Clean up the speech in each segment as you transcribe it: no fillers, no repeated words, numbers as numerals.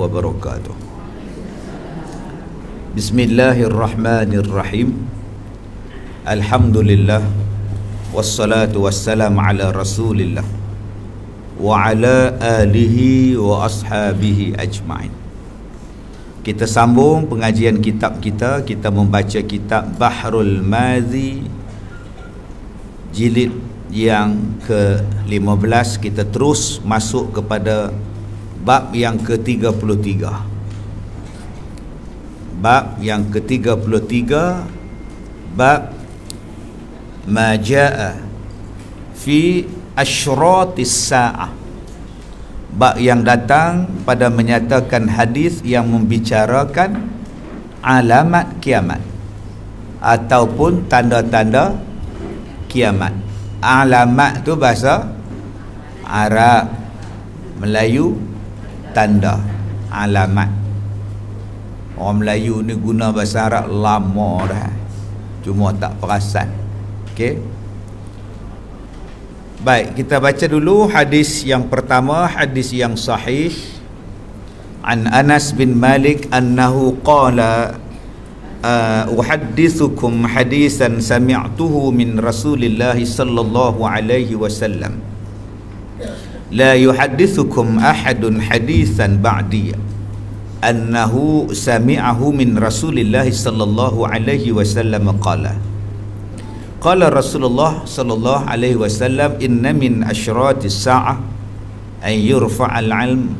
wabarakatuh. Bismillahirrahmanirrahim. Alhamdulillah wassalatu wassalam ala Rasulillah wa ala alihi wa ashabihi ajma'in. Kita sambung pengajian kitab kita. Kita membaca kitab Bahrul Madhi jilid yang ke-15. Kita terus masuk kepada bab yang ke-33. Bab yang ke-33, bab ma jaa fi asyratis sa'ah. Bab yang datang pada menyatakan hadis yang membicarakan alamat kiamat ataupun tanda-tanda kiamat. Alamat tu bahasa Arab, Melayu tanda, alamat. Orang Melayu ni guna bahasa Arab lama dah, cuma tak perasan. Okey. Baik, kita baca dulu hadis yang pertama, hadis yang sahih. An Anas bin Malik annahu qala uhaddithukum hadisan sami'tuhu min Rasulillah sallallahu alaihi wasallam la yuhaddithukum ahadun hadisan ba'di annahu sami'ahu min Rasulillah sallallahu alaihi wasallam qala Rasulullah sallallahu alaihi wasallam inna min asyratis sa'ah an yurfa'al 'ilm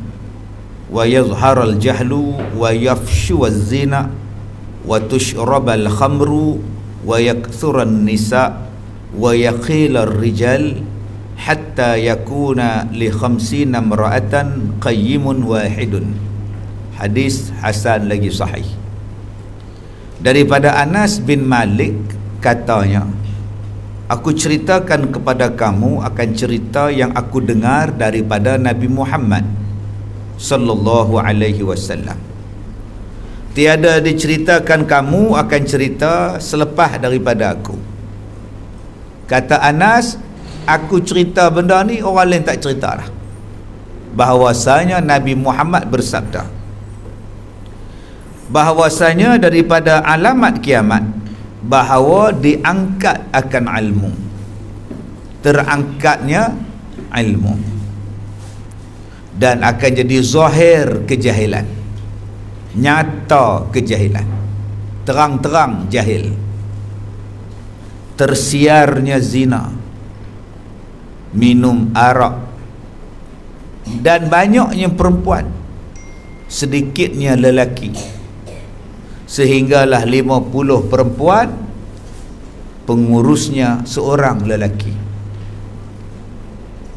wa yadhharal jahlu wa yafshuwaz zina wa tushrabal khamru wa yakthuran nisa wa yaqilar rijal hatta yakuna li 50 imra'atan qayyimun wahidun. Hadis hasan lagi sahih. Daripada Anas bin Malik katanya, aku ceritakan kepada kamu akan cerita yang aku dengar daripada Nabi Muhammad sallallahu alaihi wasallam. Tiada diceritakan kamu akan cerita selepas daripada aku. Kata Anas, aku cerita benda ni, orang lain tak cerita dah. Bahawasanya Nabi Muhammad bersabda, bahawasanya daripada alamat kiamat bahawa diangkat akan ilmu, terangkatnya ilmu, dan akan jadi zahir kejahilan, nyata kejahilan, terang-terang jahil, tersiarnya zina, minum arak, dan banyaknya perempuan, sedikitnya lelaki, sehinggalah 50 perempuan, pengurusnya seorang lelaki.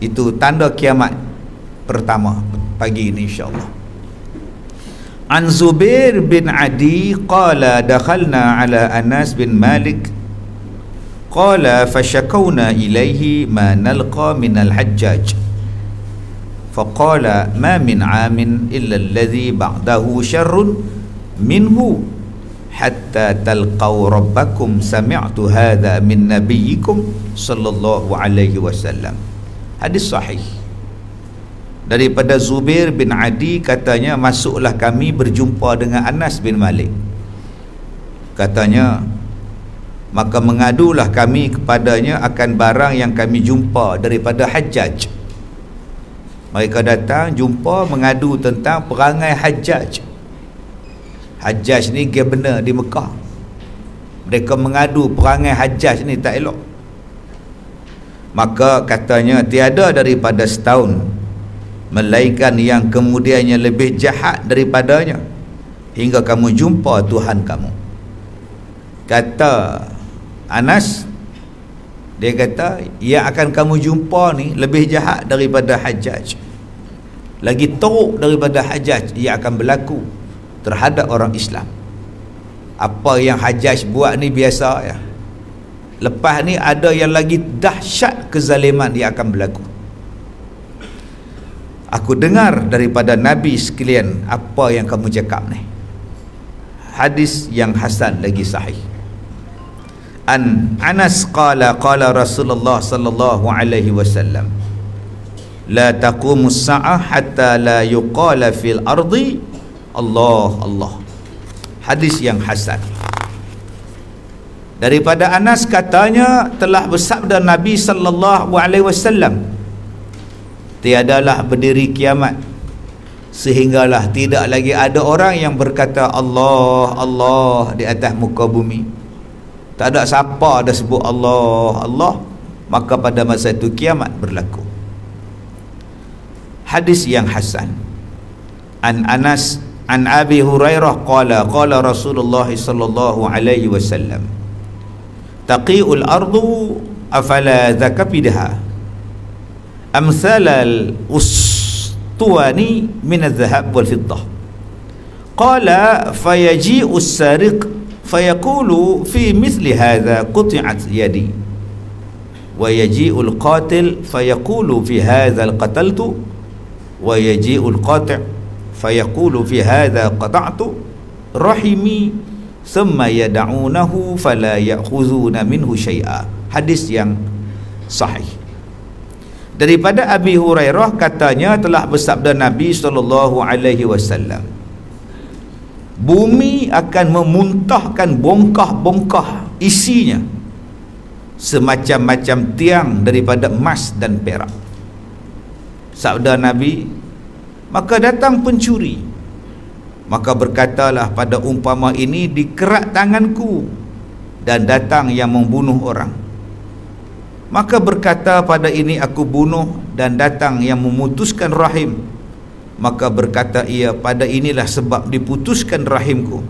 Itu tanda kiamat pertama pagi ini insyaAllah. An Zubair bin Adi qala dakhalna ala Anas bin Malik qala fashakawna ilaihi ma nalqa min al-hajjaj faqala ma min amin illa alladhi ba'dahu syarrun minhu hatta talqaw rabbakum sami'tu hadha min nabiyyikum sallallahu alaihi wasallam. Hadis sahih daripada Zubair bin Adi katanya, masuklah kami berjumpa dengan Anas bin Malik. Katanya, maka mengadulah kami kepadanya akan barang yang kami jumpa daripada Hajjaj. Mereka datang jumpa mengadu tentang perangai Hajjaj. Hajjaj ni dia benar di Mekah. Mereka mengadu perangai Hajjaj ni tak elok. Maka katanya, tiada daripada setahun melainkan yang kemudiannya lebih jahat daripadanya hingga kamu jumpa Tuhan kamu. Kata Anas, dia kata yang akan kamu jumpa ni lebih jahat daripada Hajjaj, lagi teruk daripada Hajjaj yang akan berlaku terhadap orang Islam. Apa yang Hajjaj buat ni biasa ya. Lepas ni ada yang lagi dahsyat kezaliman yang akan berlaku. Aku dengar daripada Nabi sekalian apa yang kamu cakap ni. Hadis yang hasan lagi sahih. An Anas qala qala Rasulullah sallallahu alaihi wasallam la taqumu as-sa'ah hatta la yuqala fil ardi Allah, Allah. Hadis yang hasan. Daripada Anas katanya telah bersabda Nabi sallallahu alaihi wasallam, tiadalah berdiri kiamat sehinggalah tidak lagi ada orang yang berkata Allah, Allah di atas muka bumi. Tak ada siapa ada sebut Allah, Allah, maka pada masa itu kiamat berlaku. Hadis yang hasan. An Anas an Abi Hurairah qala qala Rasulullah sallallahu alaihi wasallam, taqi'ul ardu afala zakabidha amsal al-ustuwani min al-dhahab wal fiddah. Qala fayaji'u as-sariq fayaqulu fi mithli hadha quti'at yadi wa yaji'u al-qatil fayaqulu fi hadha al-qataltu wa yaji'u al-qati' fayaqulu fi hadha qata'tu rahimi thumma yad'unahu fala ya'khuzuna minhu syai'a. Hadis yang sahih. Daripada Abi Hurairah katanya telah bersabda Nabi sallallahu alaihi wasallam, bumi akan memuntahkan bongkah-bongkah isinya semacam-macam tiang daripada emas dan perak. Sabda Nabi, maka datang pencuri, maka berkatalah pada umpama ini, dikerat tanganku, dan datang yang membunuh orang. Maka berkata pada ini, aku bunuh, dan datang yang memutuskan rahim. Maka berkata ia, pada inilah sebab diputuskan rahimku.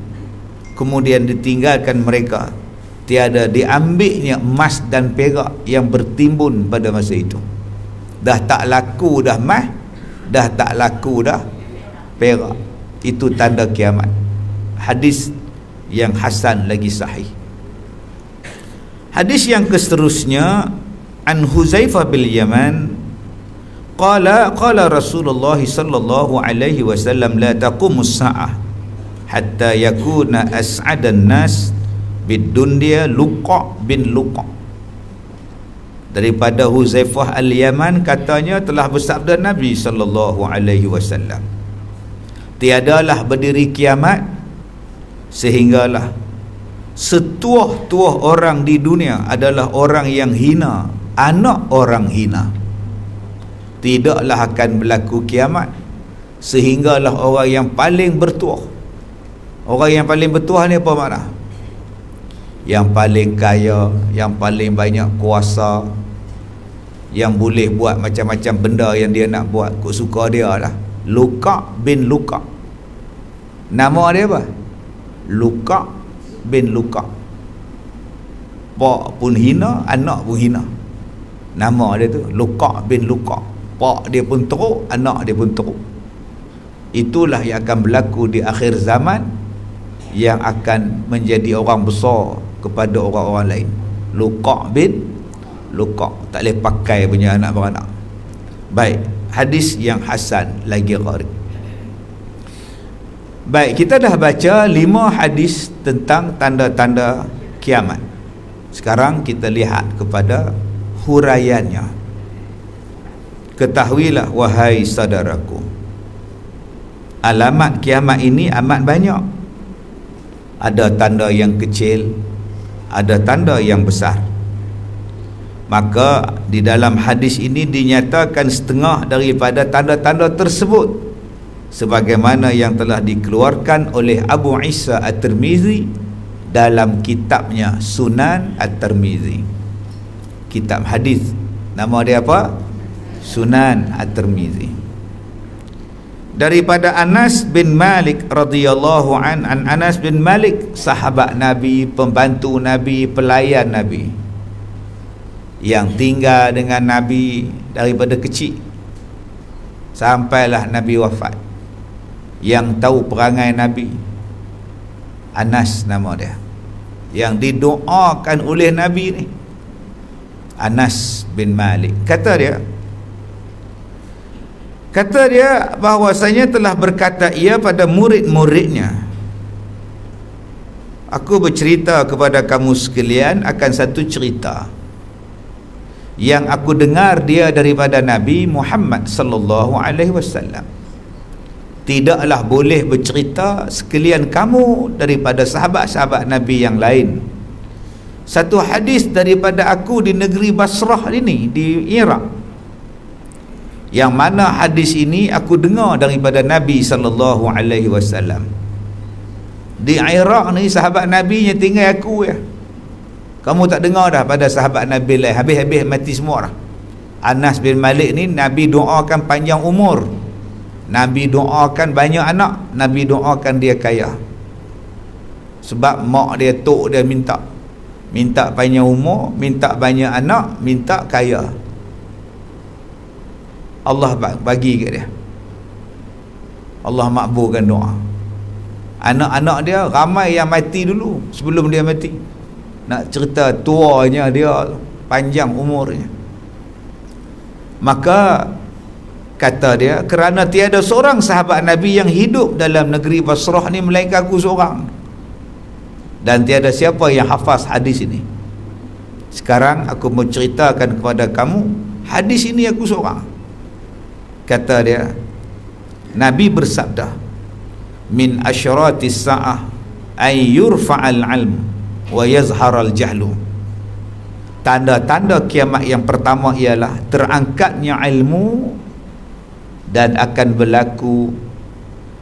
Kemudian ditinggalkan mereka, tiada diambilnya emas dan perak yang bertimbun pada masa itu. Dah tak laku dah emas, dah tak laku dah perak. Itu tanda kiamat. Hadis yang hasan lagi sahih. Hadis yang seterusnya, an Huzaifah bil Yaman qala qala Rasulullah sallallahu alaihi wasallam, la taqumus sa'ah hatta yakuna as'adan nas bidunya Luqa bin Luqa. Daripada Huzaifah al-Yaman katanya telah bersabda Nabi sallallahu alaihi wasallam, tiadalah berdiri kiamat sehinggalah setuah-tuah orang di dunia adalah orang yang hina, anak orang hina. Tidaklah akan berlaku kiamat sehinggalah orang yang paling bertuah. Orang yang paling bertuah ni apa makna? Yang paling kaya, yang paling banyak kuasa, yang boleh buat macam-macam benda yang dia nak buat kok suka dia lah. Luqa bin Luqa. Nama dia apa? Luqa bin Luqa. Pak pun hina, anak pun hina. Nama dia tu Luqa bin Luqa. Pak dia pun teruk, anak dia pun teruk. Itulah yang akan berlaku di akhir zaman, yang akan menjadi orang besar kepada orang-orang lain. Luqa bin Luqa. Tak boleh pakai punya anak beranak. Baik, hadis yang hasan lagi gharib. Baik, kita dah baca 5 hadis tentang tanda-tanda kiamat. Sekarang kita lihat kepada huraiannya. Ketahuilah wahai saudaraku, alamat kiamat ini amat banyak. Ada tanda yang kecil, ada tanda yang besar. Maka di dalam hadis ini dinyatakan setengah daripada tanda-tanda tersebut sebagaimana yang telah dikeluarkan oleh Abu Isa At-Tirmizi dalam kitabnya Sunan At-Tirmizi. Kitab hadis, nama dia apa? Sunan At-Tirmizi. Daripada Anas bin Malik radhiyallahu an Anas bin Malik, sahabat Nabi, pembantu Nabi, pelayan Nabi, yang tinggal dengan Nabi daripada kecil sampailah Nabi wafat, yang tahu perangai Nabi. Anas nama dia, yang didoakan oleh Nabi ni, Anas bin Malik. Kata dia bahwasanya telah berkata ia pada murid-muridnya, aku bercerita kepada kamu sekalian akan satu cerita yang aku dengar dia daripada Nabi Muhammad sallallahu alaihi wasallam. tidaklah boleh bercerita sekalian kamu daripada sahabat-sahabat Nabi yang lain. Satu hadis daripada aku di negeri Basrah ini, di Iraq, yang mana hadis ini aku dengar daripada Nabi SAW. Di Iraq ni sahabat Nabi yang tinggal aku ya. Kamu tak dengar dah pada sahabat Nabi lain, habis-habis mati semua dah. Anas bin Malik ni Nabi doakan panjang umur, Nabi doakan banyak anak, Nabi doakan dia kaya. Sebab mak dia, tok dia minta panjang umur, minta banyak anak, minta kaya. Allah bagi kat dia. Allah makbulkan doa. Anak-anak dia ramai yang mati dulu sebelum dia mati. Nak cerita tuanya dia, panjang umurnya. Maka kata dia, kerana tiada seorang sahabat Nabi yang hidup dalam negeri Basrah ni melainkan aku seorang, dan tiada siapa yang hafaz hadis ini. Sekarang aku mau ceritakan kepada kamu hadis ini aku seorang. Kata dia, Nabi bersabda, min asyratis sa'ah ay yurfa'al ilm wa yazharal jahlu. Tanda-tanda kiamat yang pertama ialah terangkatnya ilmu dan akan berlaku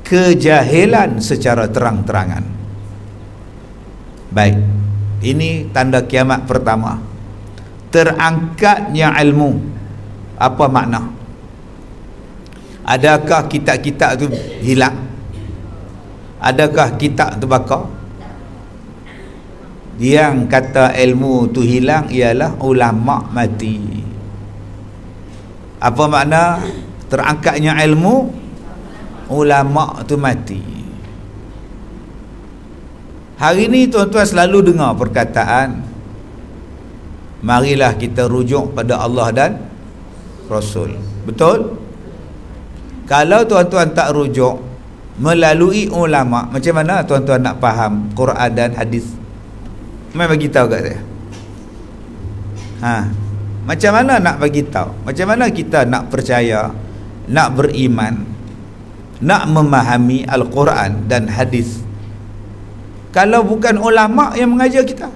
kejahilan secara terang-terangan. Baik, ini tanda kiamat pertama, terangkatnya ilmu. Apa makna? Adakah kitab-kitab tu hilang? Adakah kitab tu bakar? Yang kata ilmu tu hilang ialah ulama mati. Apa makna terangkatnya ilmu? Ulama tu mati. Hari ni tuan-tuan selalu dengar perkataan, marilah kita rujuk pada Allah dan Rasul. Betul? Kalau tuan-tuan tak rujuk melalui ulama, macam mana tuan-tuan nak faham Quran dan hadis? Mai bagi tahu kat saya. Macam mana nak bagi tahu? Macam mana kita nak percaya, nak beriman, nak memahami Al-Quran dan hadis kalau bukan ulama yang mengajar kita?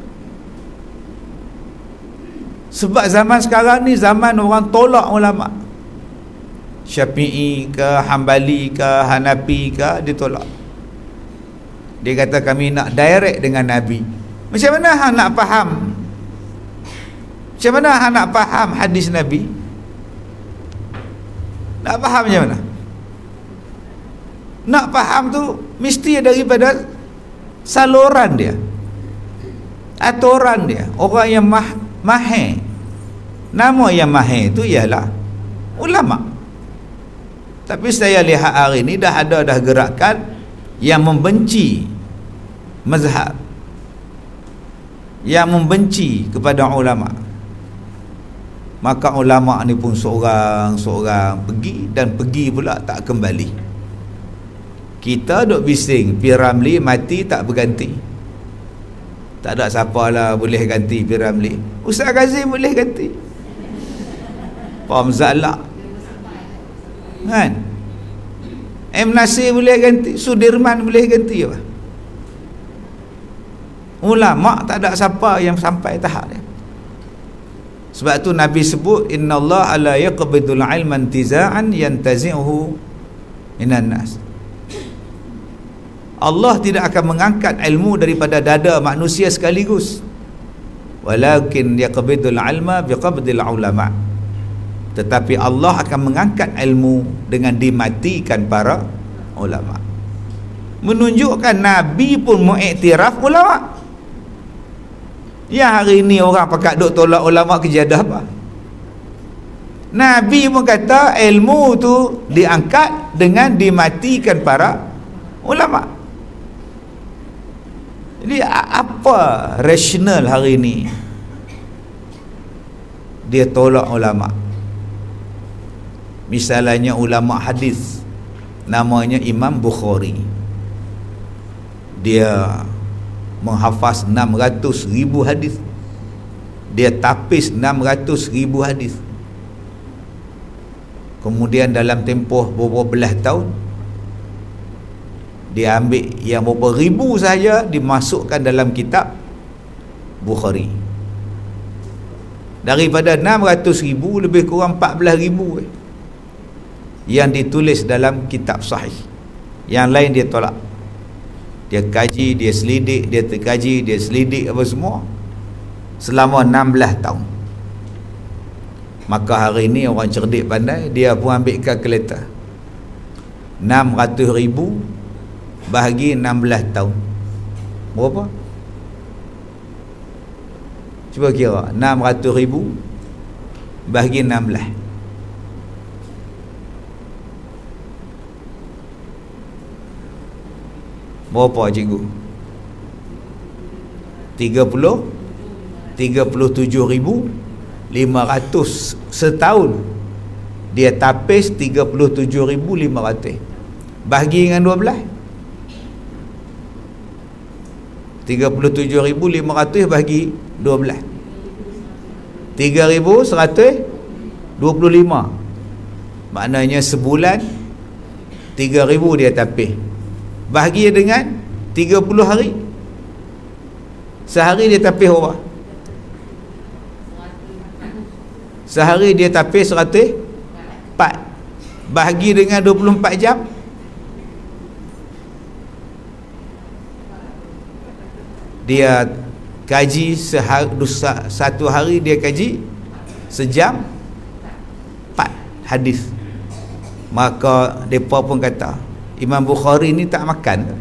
Sebab zaman sekarang ni zaman orang tolak ulama. Syafi'i ke, Hambali ke, Hanafi ke, dia tolak. Dia kata kami nak direct dengan Nabi. Macam mana hang nak faham? Macam mana hang nak faham hadis Nabi? Nak faham macam mana? Nak faham tu mesti daripada saluran dia, aturan dia. Orang yang mahir, nama yang mahir tu ialah ulama. Tapi saya lihat hari ni dah gerakan yang membenci mazhab, yang membenci kepada ulama. Maka ulama ni pun seorang-seorang pergi, dan pergi pula tak kembali. Kita duk bising P.Ramlee mati tak berganti. Tak ada siapa lah boleh ganti P.Ramlee. Ustaz Kazim boleh ganti, Pak Mzalak kan, M. Nasir boleh ganti, Sudirman boleh ganti apa? Ulama tak ada siapa yang sampai tahap dia. Sebab tu Nabi sebut, innallaha la yaqbidul ilma intiza'an yantazi'uhu minan nas. Allah tidak akan mengangkat ilmu daripada dada manusia sekaligus, walakin yaqbidul ilma biqabdil ulama. Tetapi Allah akan mengangkat ilmu dengan dimatikan para ulama. Menunjukkan Nabi pun mengiktiraf ulama. Ya, hari ni orang pakat duk tolak ulama kejadah apa? Nabi pun kata ilmu tu diangkat dengan dimatikan para ulama. Jadi apa rasional hari ni dia tolak ulama? Misalnya ulama hadis namanya Imam Bukhari, dia menghafaz 600,000 hadis, dia tapis 600,000 hadis. Kemudian dalam tempoh beberapa belas tahun Dia ambil yang berapa ribu saja dimasukkan dalam kitab Bukhari. Daripada 600,000 lebih kurang 14,000 yang ditulis dalam kitab sahih. Yang lain dia tolak. Dia kaji, dia selidik, dia terkaji, dia selidik apa semua selama 16 tahun. Maka hari ni orang cerdik pandai, dia pun ambil kalkulator. 600,000 bahagi 16 tahun. Berapa? Cuba kira 600,000 bahagi 16. Berapa cikgu? 37,500 setahun. Dia tapis 37,500 bahagi dengan 12. 37,500 bahagi 12, 3,125. Maknanya sebulan 3,000 dia tapis. Bahagi dengan 30 hari. Sehari dia tapis berapa? Sehari dia tapis 104. Bahagi dengan 24 jam. Dia kaji satu hari dia kaji sejam 4 hadis. Maka mereka pun kata, Imam Bukhari ni tak makan,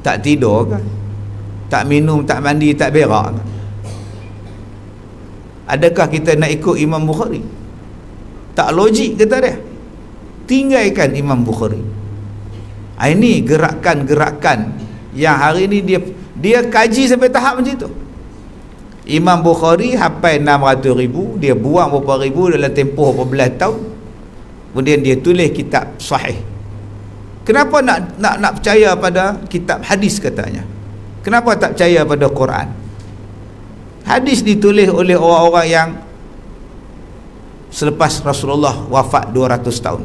tak tidur ke, tak minum, tak mandi, tak berak ke? Adakah kita nak ikut Imam Bukhari? Tak logik kata dia. Tinggalkan Imam Bukhari. Ini gerakan-gerakan yang hari ni dia kaji sampai tahap macam tu. Imam Bukhari hafal 600,000, dia buang berapa ribu dalam tempoh berapa belas tahun. Kemudian dia tulis kitab sahih. Kenapa nak percaya pada kitab hadis katanya? Kenapa tak percaya pada Quran? Hadis ditulis oleh orang-orang yang selepas Rasulullah wafat 200 tahun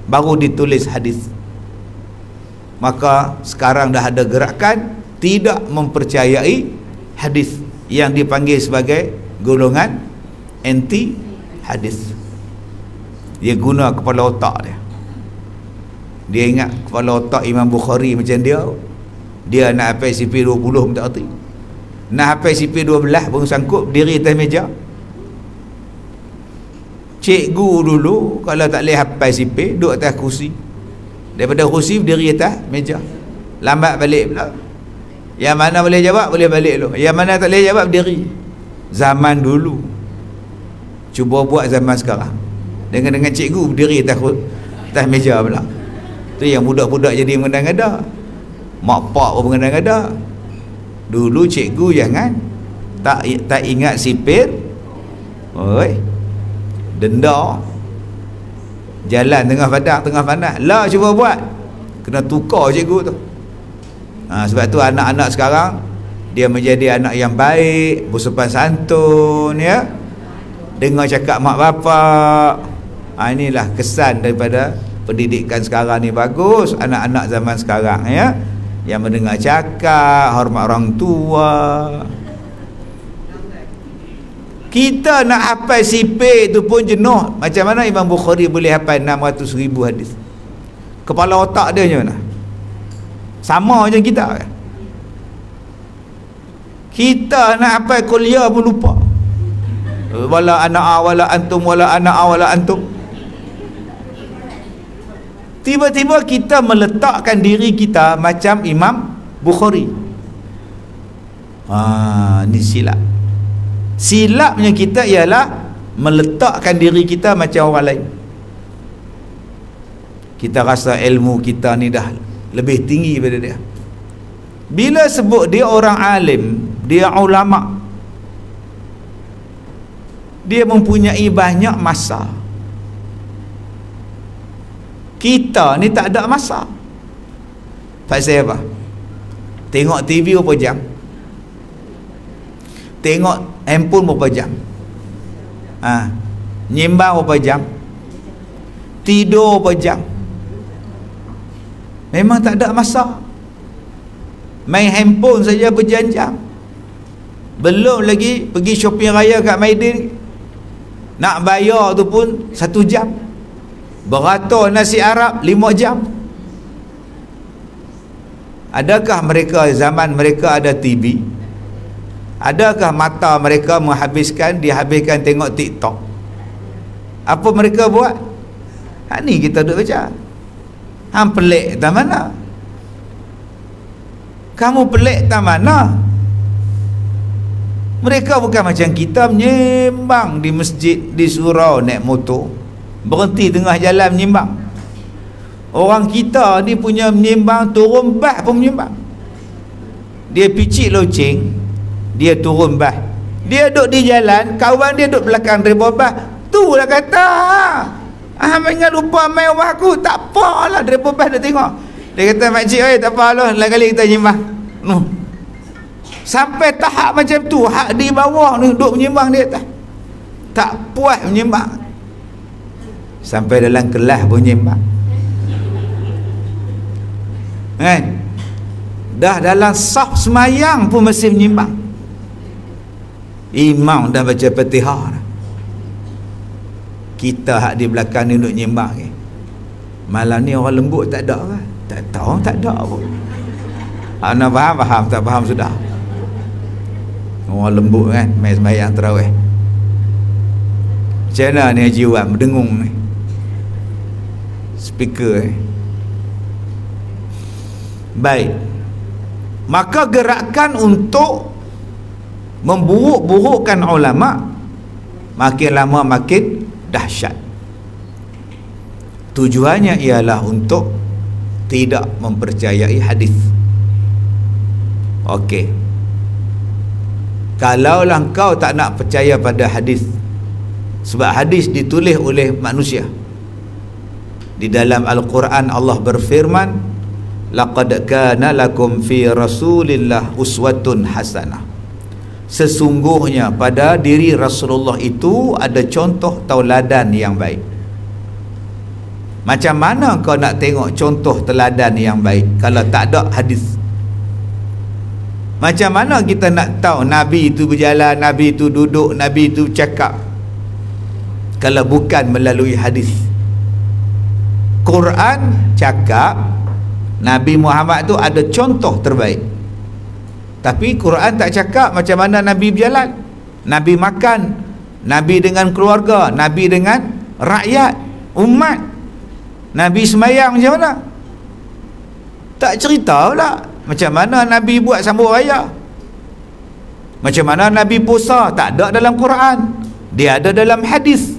baru ditulis hadis. Maka sekarang dah ada gerakan tidak mempercayai hadis yang dipanggil sebagai golongan anti hadis. Dia guna kepala otak dia. Dia ingat kepala otak Imam Bukhari macam dia nak hafal CP 20 pun tak erti. Nak hafal CP 12 pun sangkut berdiri atas meja. Cikgu dulu kalau tak boleh hafal CP duduk atas kursi. Daripada kursi berdiri atas meja. Lambat balik pula. Yang mana boleh jawab boleh balik dulu. Yang mana tak boleh jawab berdiri. Zaman dulu. Cuba buat zaman sekarang. Dengan cikgu berdiri atas meja pula. Tu yang budak-budak jadi mengada-ngada. Mak pak pun mengada-ngada. Dulu cikgu jangan tak ingat sipir. Oi. Denda. Jalan tengah padang tengah panas. Lah cuba buat. Kena tukar cikgu tu. Sebab tu anak-anak sekarang dia menjadi anak yang baik, bersopan santun, ya. Dengar cakap mak bapak. Inilah kesan daripada pendidikan sekarang ni bagus. Anak-anak zaman sekarang, ya, yang mendengar cakap, hormat orang tua. Kita nak hafal sipir tu pun jenuh. Macam mana Imam Bukhari boleh hafal 600,000 hadis? Kepala otak dia macam mana? Sama macam kita kan? Kita nak hafal kuliah pun lupa. Wala ana wala antum wala ana wala antum. Tiba-tiba kita meletakkan diri kita macam Imam Bukhari. Ni silap. Silapnya kita ialah meletakkan diri kita macam orang lain. Kita rasa ilmu kita ni dah lebih tinggi daripada dia. Bila sebut dia orang alim, dia ulama, dia mempunyai banyak masa. Kita ni tak ada masa. Pasal apa? Tengok TV berapa jam? Tengok handphone berapa jam? Nyimbang berapa jam? Tidur berapa jam? Memang tak ada masa. Main handphone saja berjam-jam. Belum lagi pergi shopping raya kat Maidin, nak bayar tu pun 1 jam. Beratur nasi Arab 5 jam. Adakah mereka zaman mereka ada TV? Adakah mata mereka dihabiskan tengok TikTok? Apa mereka buat? Ni kita duduk baca. Hang pelik tak mana? Kamu pelik tak mana? Mereka bukan macam kita menyembang di masjid, di surau, naik motor, berhenti tengah jalan menyembang. Orang kita ni punya menyembang, turun bah pun menyembang. Dia picit loceng, dia turun bah. Dia duduk di jalan, kawan dia duduk belakang dribble bah. Tu lah kata, ingat lupa main rumah aku. Tak apalah, dribble bah dia tengok. Dia kata, makcik, tak apa lah, lain kali kita menyembang. Sampai tahap macam tu, hak di bawah ni duduk menyembang dia tak puas menyembang. Sampai dalam kelas pun menyembang. Kan? Dah dalam saf semayang pun masih menyembang. Imam dah baca Fatihah, kita hak di belakang ni duduk menyembang. Malam ni orang lembut tak ada kan? Tak tahu, tak ada pun. Nak faham, tak faham sudah. Orang lembut kan, main sembahyang tarawih. Macam mana ni Haji Wan mendengung ni speaker Baik, maka gerakan untuk memburuk-burukkan ulama makin lama makin dahsyat. Tujuannya ialah untuk tidak mempercayai hadis. Okey, kalaulah kau tak nak percaya pada hadis, sebab hadis ditulis oleh manusia. Di dalam Al-Quran Allah berfirman, laqad kana lakum fi rasulillah uswatun hasanah. Sesungguhnya pada diri Rasulullah itu ada contoh tauladan yang baik. Macam mana kau nak tengok contoh teladan yang baik kalau tak ada hadis? Macam mana kita nak tahu Nabi itu berjalan, Nabi itu duduk, Nabi itu cakap, kalau bukan melalui hadis? Quran cakap Nabi Muhammad tu ada contoh terbaik, tapi Quran tak cakap macam mana Nabi berjalan, Nabi makan, Nabi dengan keluarga, Nabi dengan rakyat, umat, Nabi semayang macam mana. Tak cerita pula macam mana Nabi buat sambut raya, macam mana Nabi puasa. Tak ada dalam Quran, dia ada dalam hadis.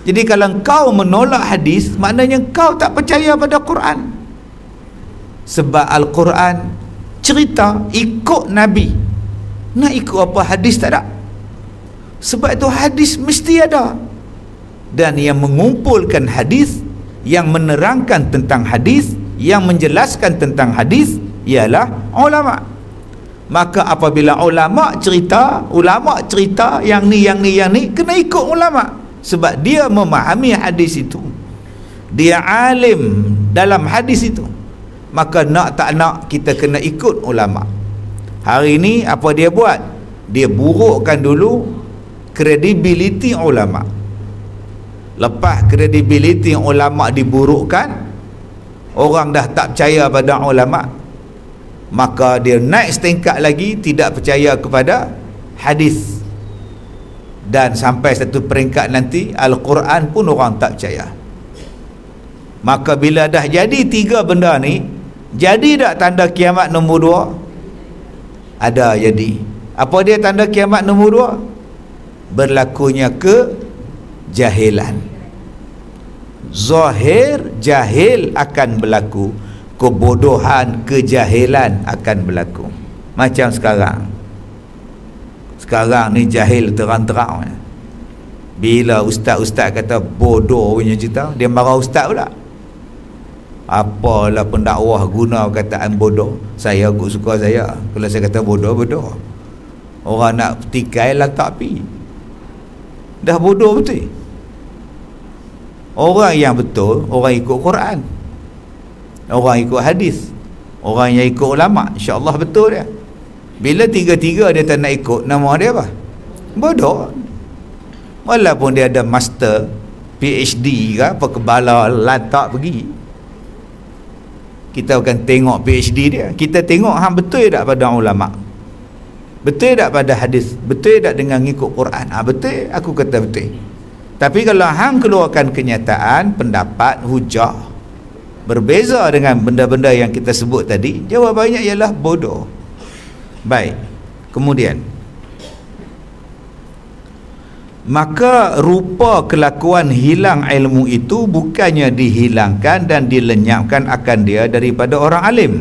Jadi kalau kau menolak hadis, maknanya kau tak percaya pada Quran. Sebab Al-Quran cerita ikut Nabi, nak ikut apa hadis tak ada. Sebab itu hadis mesti ada, dan yang mengumpulkan hadis, yang menerangkan tentang hadis, yang menjelaskan tentang hadis ialah ulama. Maka apabila ulama cerita yang ni, kena ikut ulama. Sebab dia memahami hadis itu, dia alim dalam hadis itu. Maka nak tak nak kita kena ikut ulama. Hari ini apa dia buat? Dia burukkan dulu kredibiliti ulama. Lepas kredibiliti ulama diburukkan, orang dah tak percaya pada ulama, maka dia naik setingkat lagi, tidak percaya kepada hadis. Dan sampai satu peringkat nanti Al-Quran pun orang tak percaya. Maka bila dah jadi 3 benda ni, jadi tak tanda kiamat nombor 2? Ada jadi. Apa dia tanda kiamat nombor 2? Berlakunya kejahilan. Zahir jahil akan berlaku, kebodohan, kejahilan akan berlaku. Macam sekarang ni jahil terang-terang. Bila ustaz-ustaz kata bodoh punya cerita, dia marah ustaz pula. Apalah pendakwah guna kataan bodoh? Saya suka saya. Kalau saya kata bodoh, bodoh. Orang nak petikai letak api. Dah bodoh betul. Orang yang betul, orang ikut Quran. orang ikut hadis, orang yang ikut ulama, insya-Allah betul dia. Bila tiga-tiga dia tak nak ikut, nama dia apa? Bodoh. Walaupun dia ada master, PhD ke apa, kebala lantak pergi, kita akan tengok PhD dia, kita tengok hang betul tak pada ulama, betul tak pada hadis, betul tak dengan ngikut Quran. Betul, aku kata betul. Tapi kalau hang keluarkan kenyataan, pendapat, hujah berbeza dengan benda-benda yang kita sebut tadi, jawabannya ialah bodoh. Baik, kemudian maka rupa kelakuan hilang ilmu itu bukannya dihilangkan dan dilenyapkan akan dia daripada orang alim,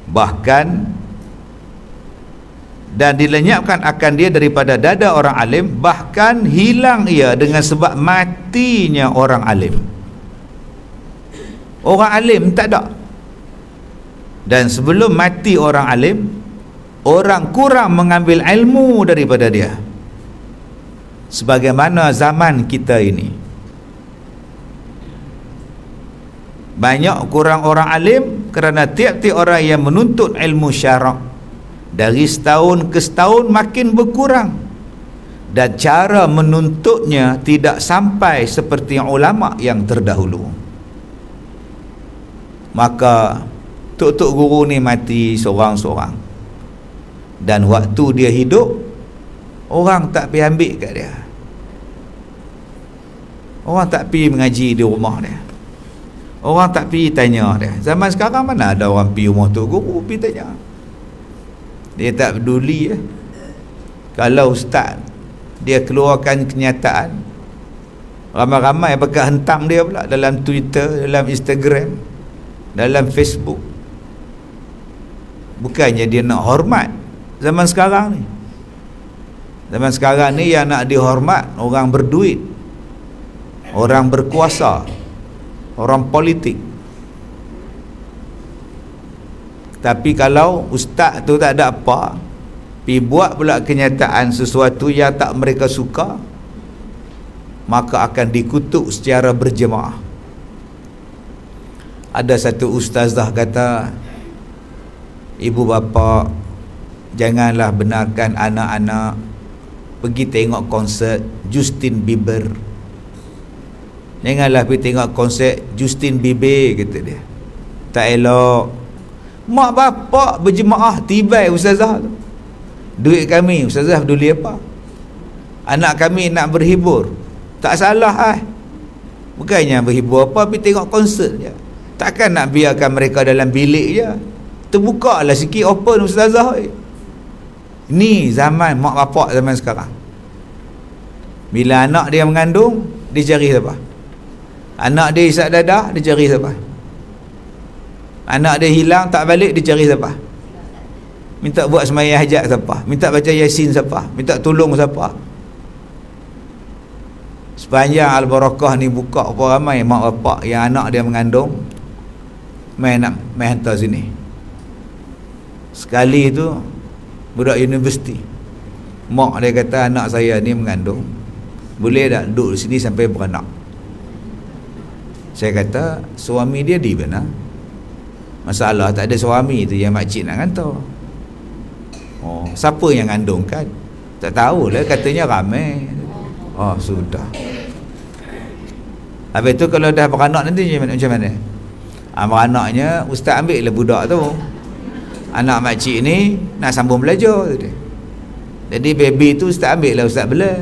bahkan dan dilenyapkan akan dia daripada dada orang alim, bahkan hilang ia dengan sebab matinya orang alim. Orang alim tak ada, dan sebelum mati orang alim, orang kurang mengambil ilmu daripada dia. Sebagaimana zaman kita ini, banyak kurang orang alim kerana tiap-tiap orang yang menuntut ilmu syarak dari setahun ke setahun makin berkurang, dan cara menuntutnya tidak sampai seperti ulama yang terdahulu. Maka tok-tok guru ni mati seorang-seorang, dan waktu dia hidup orang tak pergi ambil kat dia, orang tak pergi mengaji di rumah dia, orang tak pergi tanya dia. Zaman sekarang mana ada orang pergi rumah tok guru pergi tanya, dia tak peduli ya. Kalau ustaz dia keluarkan kenyataan, ramai-ramai pakai hentam dia pula dalam Twitter, dalam Instagram, dalam Facebook. Bukannya dia nak hormat. Zaman sekarang ni, zaman sekarang ni yang nak dihormat orang berduit, orang berkuasa, orang politik. Tapi kalau ustaz tu tak ada apa, pergi buat pula kenyataan sesuatu yang tak mereka suka, maka akan dikutuk secara berjemaah. Ada satu ustazah kata, ibu bapa janganlah benarkan anak-anak pergi tengok konsert Justin Bieber. Janganlah pergi tengok konsert Justin Bieber, kata dia. Tak elok. Mak bapak berjemaah tibai ustazah tu. Duit kami, ustazah peduli apa? Anak kami nak berhibur, tak salah Bukannya berhibur apa, pergi tengok konsert je. Takkan nak biarkan mereka dalam bilik je. Terbuka lah sikit, open ustazah. Ni zaman mak bapak zaman sekarang. Bila anak dia mengandung, dia cari siapa? Anak dia isap dadah, dia cari siapa? Anak dia hilang tak balik, dia cari siapa? Minta buat sembahyang hajat siapa? Minta baca yasin siapa? Minta tolong siapa? Sepanjang Al-Barakah ni buka, apa ramai mak bapak yang anak dia mengandung main hantar sini. Sekali tu budak universiti, mak dia kata anak saya ni mengandung, boleh tak duduk di sini sampai beranak? Saya kata suami dia di mana? Masalah tak ada suami tu yang makcik nak hantar. Oh, siapa yang ngandungkan? Tak tahulah, katanya ramai. Oh, sudah. Habis tu kalau dah beranak nanti macam mana? Beranaknya ustaz ambil lah budak tu, anak makcik ni nak sambung belajar. Jadi baby tu ustaz ambil lah, ustaz bela.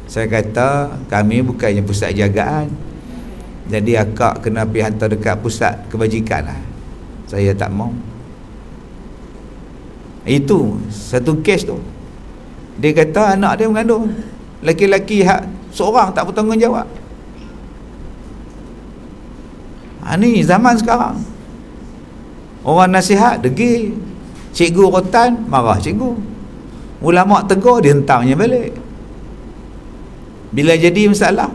Saya kata kami bukannya pusat jagaan, jadi akak kena pergi hantar dekat pusat kebajikan lah. Saya tak mau. Itu satu kes tu. Dia kata anak dia mengandung, laki-laki hak seorang tak bertanggungjawab. Ni zaman sekarang. Orang nasihat degil, cikgu rotan marah cikgu, ulama tegur dia hentamnya balik. Bila jadi masalah,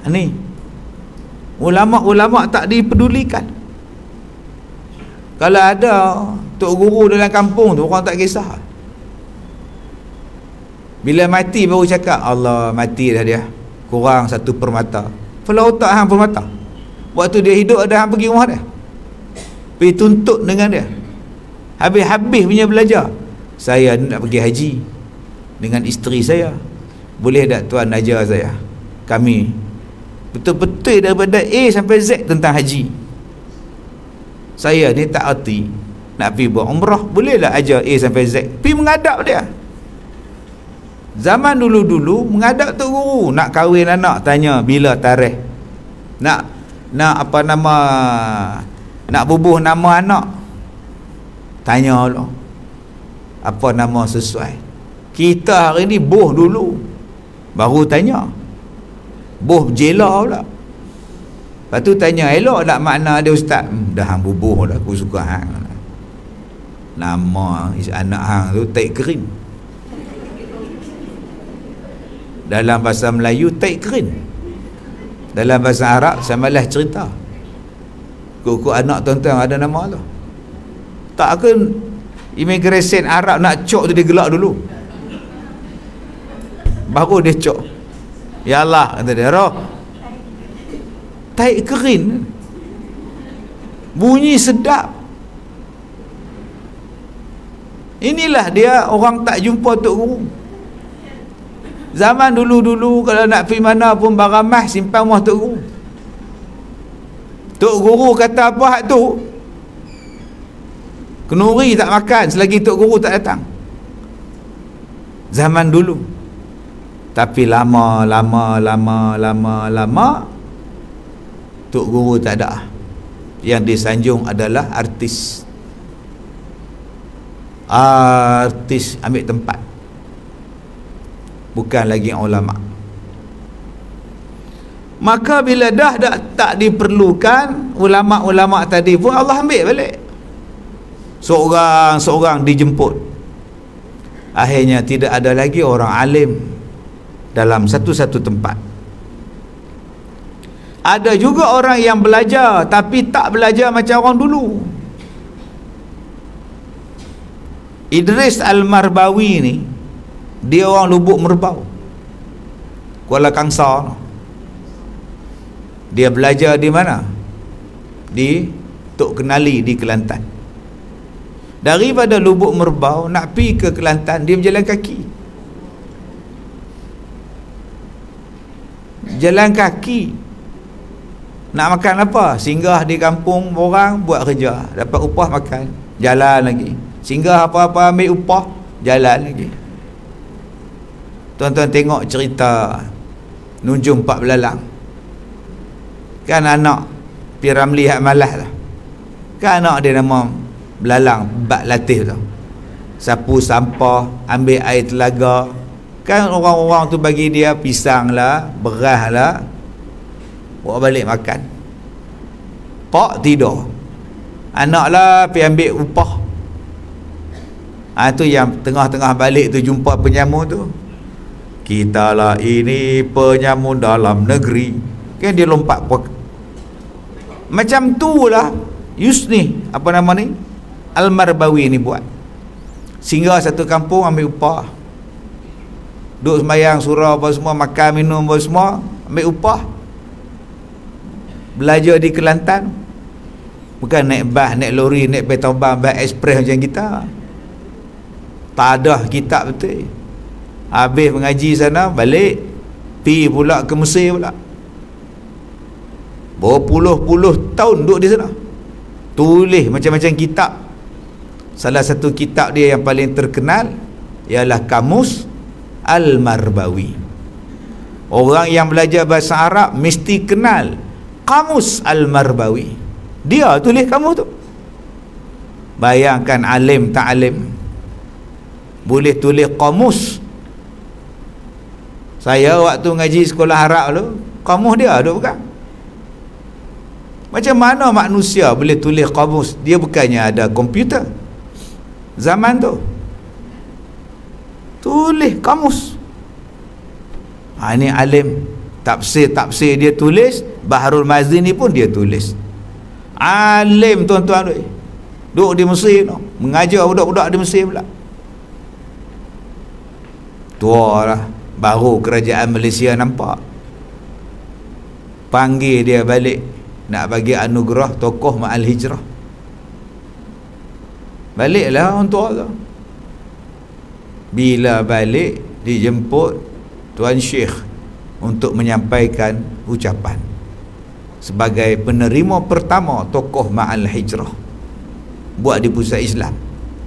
ni ulama-ulama tak dipedulikan. Kalau ada tok guru dalam kampung tu, orang tak kisah. Bila mati baru cakap, Allah mati dah dia, kurang satu permata. Kepala otak hang pun matang. Waktu dia hidup ada hang pergi rumah dia, pergi tuntut dengan dia, habis-habis punya belajar. Saya nak pergi haji dengan isteri saya, boleh tak tuan ajar saya? Kami betul-betul daripada A sampai Z tentang haji. Saya ni tak erti, nak pergi buat umrah, bolehlah ajar A sampai Z. Pergi menghadap dia. Zaman dulu-dulu menghadap tok guru, nak kahwin anak tanya bila tarikh, nak apa nama, nak bubuh nama anak, tanya lah apa nama sesuai. Kita hari ni boh dulu baru tanya, boh jela pula. Lepas tu tanya elok tak makna dia ustaz. Dah hang bubuh dah, aku suka hang. Nama anak hang tu Tai Kerin. Dalam bahasa Melayu Tai Kerin, dalam bahasa Arab saya malas cerita. Kok anak tuan-tuan ada nama tu. Tak ke immigration Arab nak cok tu dia gelak dulu, baru dia cok. Ya Allah, kata dia, roh Tai Kerin, bunyi sedap. Inilah dia orang tak jumpa tok guru. Zaman dulu-dulu kalau nak pergi mana pun baramas simpan rumah tok guru. Tok guru kata apa hak tu, kenuri tak makan selagi tok guru tak datang. Zaman dulu. Tapi lama tok guru tak ada. Yang disanjung adalah artis. Artis ambil tempat, bukan lagi ulama. Maka bila dah tak diperlukan ulama-ulama tadi pun Allah ambil balik. Seorang-seorang dijemput. Akhirnya tidak ada lagi orang alim dalam satu-satu tempat. Ada juga orang yang belajar tapi tak belajar macam orang dulu. Idris Al-Marbawi ni, dia orang Lubuk Merbau, Kuala Kangsar. Dia belajar di mana? Di Tok Kenali di Kelantan. Daripada Lubuk Merbau nak pergi ke Kelantan, dia berjalan kaki. Jalan kaki. Nak makan apa? Singgah di kampung orang, buat kerja, dapat upah makan, jalan lagi. Singgah apa-apa ambil upah, jalan lagi. Tuan-tuan tengok cerita Nunjung Pak Belalang. Kan anak Piramli Hak Malas tu, kan anak dia nama Belalang Bak Latif tu. Sapu sampah, ambil air telaga. Kan orang-orang tu bagi dia pisang lah, beras lah, bawa balik makan. Pak tidur, anak lah pergi ambil upah. Tu yang tengah-tengah balik tu jumpa penyamun tu. Kita lah ini penyamun dalam negeri. Kan dia lompat macam tu lah Yusni, apa nama ni, Al-Marbawi ni buat. Singgah satu kampung ambil upah, duduk sembahyang surau apa semua, makan minum apa semua, ambil upah. Belajar di Kelantan, bukan naik bas, naik lori, naik petobang, bas ekspres macam kita. Tak ada kitab betul. Habis mengaji sana, balik pergi pula ke Mesir pula. Berpuluh-puluh tahun duduk di sana, tulis macam-macam kitab. Salah satu kitab dia yang paling terkenal ialah Kamus Al-Marbawi. Orang yang belajar bahasa Arab mesti kenal Kamus Al-Marbawi. Dia tulis kamus tu. Bayangkan alim tak alim boleh tulis kamus. Saya waktu ngaji sekolah Arab tu, kamus dia ada bukan? Macam mana manusia boleh tulis kamus? Dia bukannya ada komputer zaman tu. Tulis kamus. Ini alim. Tafsir dia tulis, Baharul Mazini pun dia tulis. Alim tuan-tuan tu. Duduk di Mesir tu, mengajar budak-budak di Mesir pula. Tua lah, baru kerajaan Malaysia nampak. panggil dia balik nak bagi anugerah tokoh ma'al hijrah. Baliklah untuk Allah. Bila balik dijemput Tuan Syekh untuk menyampaikan ucapan sebagai penerima pertama tokoh ma'al hijrah buat di pusat Islam,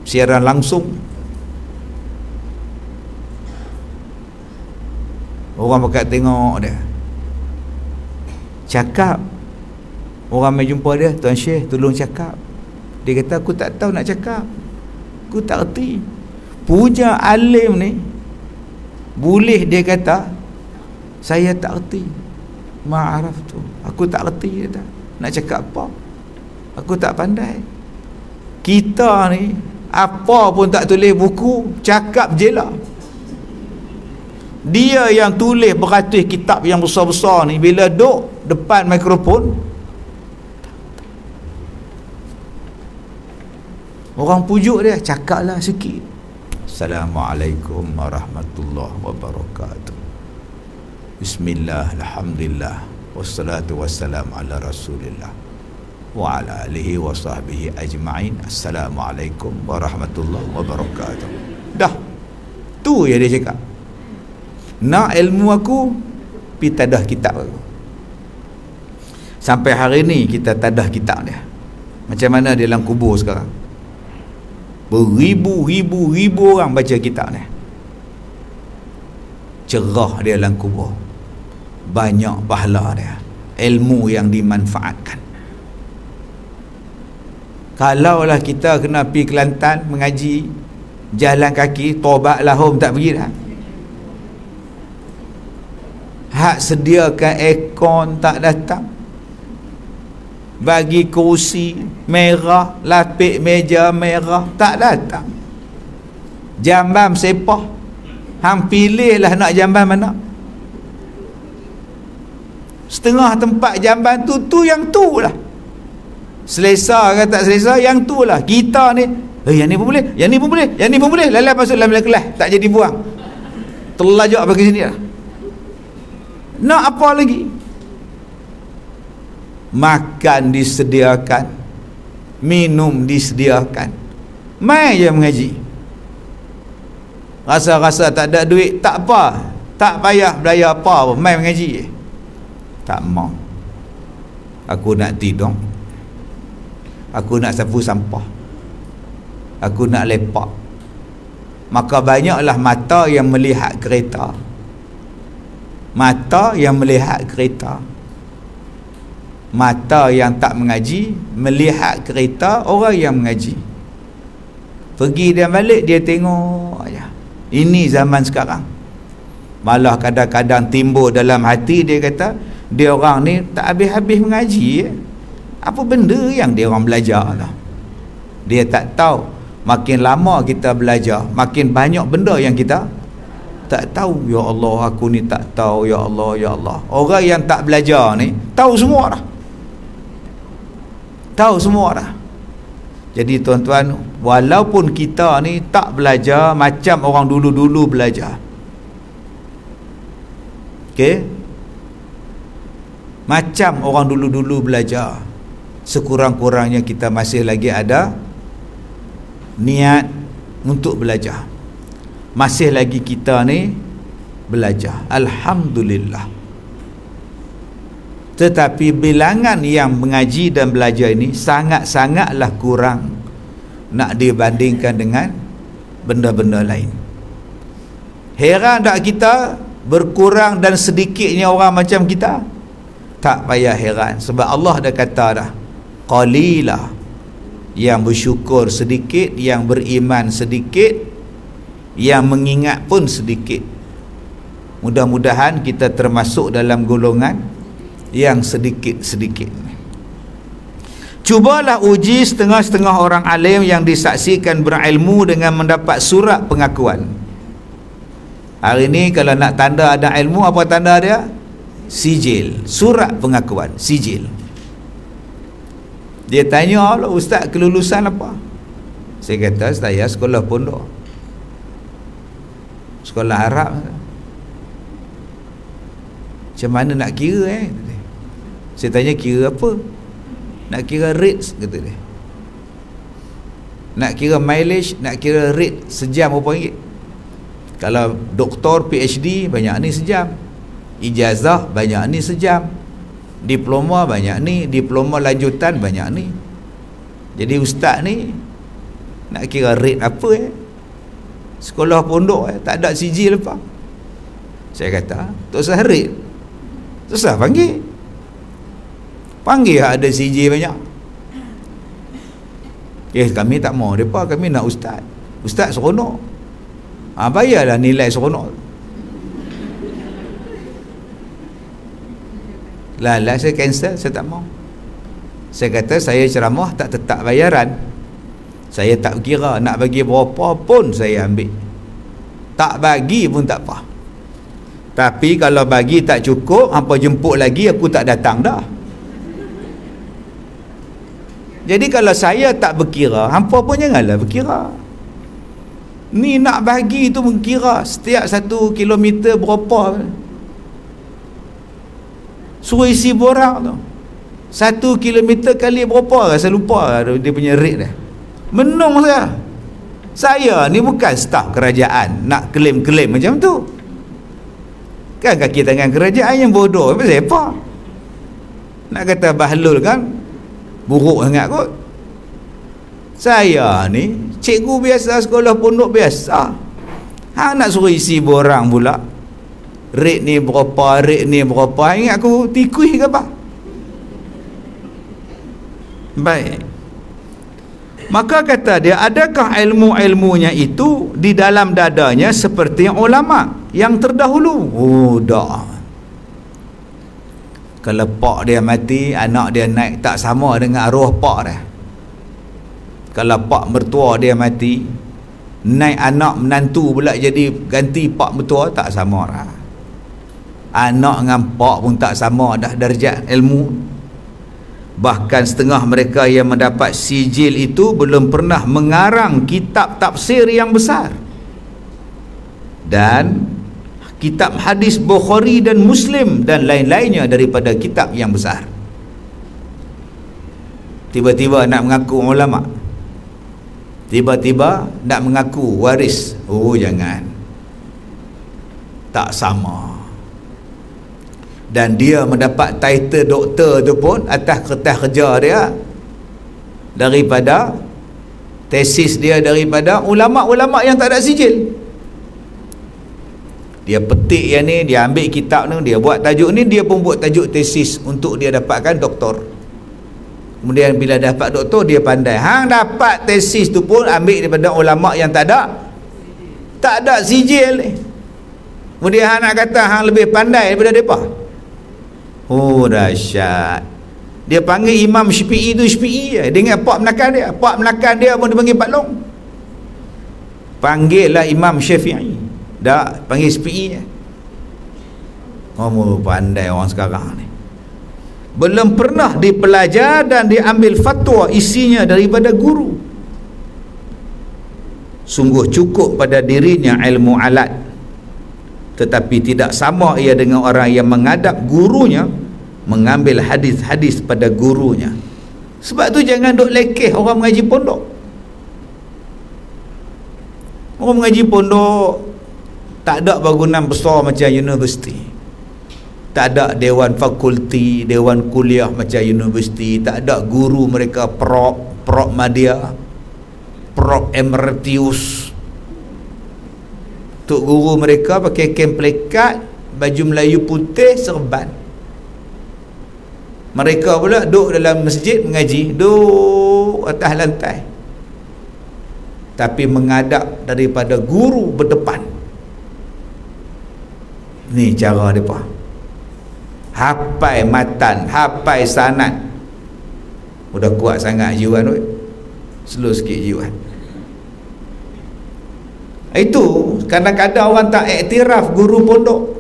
siaran langsung. Orang pakat tengok dia, cakap. Orang mai jumpa dia, Tuan Syekh tolong cakap. Dia kata, aku tak tahu nak cakap, aku tak erti. Punya alim ni boleh, dia kata, saya tak erti, ma'araf tu, aku tak erti, dia kata, nak cakap apa, aku tak pandai. Kita ni apa pun tak tulis buku, cakap je lah. Dia yang tulis beratus kitab yang besar-besar ni, bila duduk depan mikrofon, orang pujuk dia, cakaplah sikit. Assalamualaikum warahmatullahi wabarakatuh. Bismillah, alhamdulillah, wassalatu wassalamu ala rasulillah wa ala alihi wa sahbihi ajma'in. Assalamualaikum warahmatullahi wabarakatuh. Dah, tu yang dia cakap. Nak ilmu aku, pi tadah kitab aku. Sampai hari ni kita tadah kitab dia. Macam mana dia dalam kubur sekarang, beribu-ribu orang baca kitab ni. Cerah dia dalam kubur, banyak pahala dia, ilmu yang dimanfaatkan. Kalaulah kita kena pergi Kelantan mengaji, jalan kaki, tobat lahum tak pergi dah. Hak sediakan aircon tak datang, bagi kursi merah, lapik meja merah tak datang. Jamban sepah, hang pilihlah nak jamban mana. Setengah tempat jamban tu yang tu lah. Selesa ke tak selesa, yang tu lah. Kita ni, yang ni pun boleh, yang ni pun boleh, yang ni pun boleh, lalat masuk dalam kelas, tak jadi buang, terlajak bagi sini lah. Nak apa lagi? Makan disediakan, minum disediakan, mai je mengaji. Rasa-rasa tak ada duit, tak apa, tak payah belayar apa pun, mai mengaji je. Tak mau. Aku nak tidur, aku nak sapu sampah, aku nak lepak. Maka banyaklah mata yang melihat kereta, mata yang melihat kereta. Mata yang tak mengaji melihat kereta orang yang mengaji. Pergi dan balik dia tengok aja. Ini zaman sekarang. Malah kadang-kadang timbul dalam hati, dia kata, dia orang ni tak habis-habis mengaji. Apa benda yang dia orang belajar lah. Dia tak tahu, makin lama kita belajar, makin banyak benda yang kita tak tahu. Ya Allah, aku ni tak tahu. Ya Allah, ya Allah. Orang yang tak belajar ni tahu semua dah, tahu semua dah. Jadi tuan-tuan, walaupun kita ni tak belajar macam orang dulu-dulu belajar, okey, macam orang dulu-dulu belajar, sekurang-kurangnya kita masih lagi ada niat untuk belajar. Masih lagi kita ni belajar, alhamdulillah. Tetapi bilangan yang mengaji dan belajar ini sangat-sangatlah kurang nak dibandingkan dengan benda-benda lain. Heran tak kita berkurang dan sedikitnya orang macam kita? Tak payah heran, sebab Allah dah kata dah, qalilah, yang bersyukur sedikit, yang beriman sedikit, yang mengingat pun sedikit. Mudah-mudahan kita termasuk dalam golongan yang sedikit-sedikit. Cubalah uji setengah-setengah orang alim yang disaksikan berilmu dengan mendapat surat pengakuan. Hari ni kalau nak tanda ada ilmu, apa tanda dia? Sijil, surat pengakuan, sijil. Dia tanya, Allah ustaz, kelulusan apa? Saya kata, saya sekolah pondok, sekolah Arab. Macam mana nak kira Saya tanya, kira apa? Nak kira rates, kata dia. Nak kira mileage, nak kira rate sejam berapa ringgit. Kalau doktor PhD banyak ni sejam, ijazah banyak ni sejam, diploma banyak ni, diploma lanjutan banyak ni. Jadi ustaz ni nak kira rate apa sekolah pondok tak ada sijil apa. Saya kata, tak usah rate, tak usah panggil ada sijil banyak. Kami tak mau mereka, kami nak ustaz seronok. Bayarlah nilai seronok. Lah saya cancel, saya tak mau. Saya kata saya ceramah tak tetap bayaran. Saya tak kira nak bagi berapa pun saya ambil. Tak bagi pun tak apa. Tapi kalau bagi tak cukup, hampa jemput lagi, aku tak datang dah. Jadi kalau saya tak berkira, hampa pun janganlah berkira. Ni nak bagi tu berkira setiap 1 kilometer berapa. Suruh isi borang tu 1 kilometer kali berapa, saya lupa dia punya rate dah. Menung saya ni bukan staf kerajaan nak klaim-klaim macam tu. Kan kaki tangan kerajaan yang bodoh apa? Nak kata Bahlul kan buruk sangat kot. Saya ni cikgu biasa, sekolah pondok biasa, nak suruh isi borang pula, rate ni berapa, ingat aku tikui ke apa? Baik, maka kata dia, adakah ilmu-ilmunya itu di dalam dadanya seperti ulama yang terdahulu? Dah. Kalau pak dia mati, anak dia naik, tak sama dengan arwah pak dia. Kalau pak mertua dia mati, naik anak menantu pula jadi ganti pak mertua, tak sama lah. Anak dengan pak pun tak sama dah darjat ilmu. Bahkan setengah mereka yang mendapat sijil itu belum pernah mengarang kitab tafsir yang besar dan kitab hadis Bukhari dan Muslim dan lain-lainnya daripada kitab yang besar. Tiba-tiba nak mengaku ulama, tiba-tiba nak mengaku waris. Jangan, tak sama. Dan dia mendapat title doktor tu pun atas kertas kerja dia, daripada tesis dia, daripada ulama-ulama yang tak ada sijil. Dia petik yang ni, dia ambil kitab ni, dia buat tajuk ni, dia pun buat tajuk tesis untuk dia dapatkan doktor. Kemudian bila dapat doktor, dia pandai. Hang dapat tesis tu pun ambil daripada ulama yang tak ada sijil. Kemudian hang nak kata hang lebih pandai daripada mereka. Dahsyat. Dia panggil Imam Syafi'i tu Syafi'i dengan pak menakan dia pun dia panggil Pak Long. Panggillah Imam Syafi'i, dah panggil Syafi'i. Pandai orang sekarang ni. Belum pernah dipelajar dan diambil fatwa isinya daripada guru. Sungguh cukup pada dirinya ilmu alat, tetapi tidak sama ia dengan orang yang mengadap gurunya, mengambil hadis-hadis pada gurunya. Sebab tu jangan duk lekeh orang mengaji pondok. Orang mengaji pondok tak ada bangunan besar macam universiti, tak ada dewan fakulti, dewan kuliah macam universiti, tak ada guru mereka prop madya, prop emeritus. Tok guru mereka pakai kain plekat, baju Melayu putih, serban. Mereka pula duduk dalam masjid mengaji, duduk atas lantai, tapi menghadap daripada guru berdepan. Ni cara mereka. Hafal matan, hafal sanad. Udah kuat sangat jiwan tu. Slow sikit jiwan. Itu kadang-kadang orang tak iktiraf guru pondok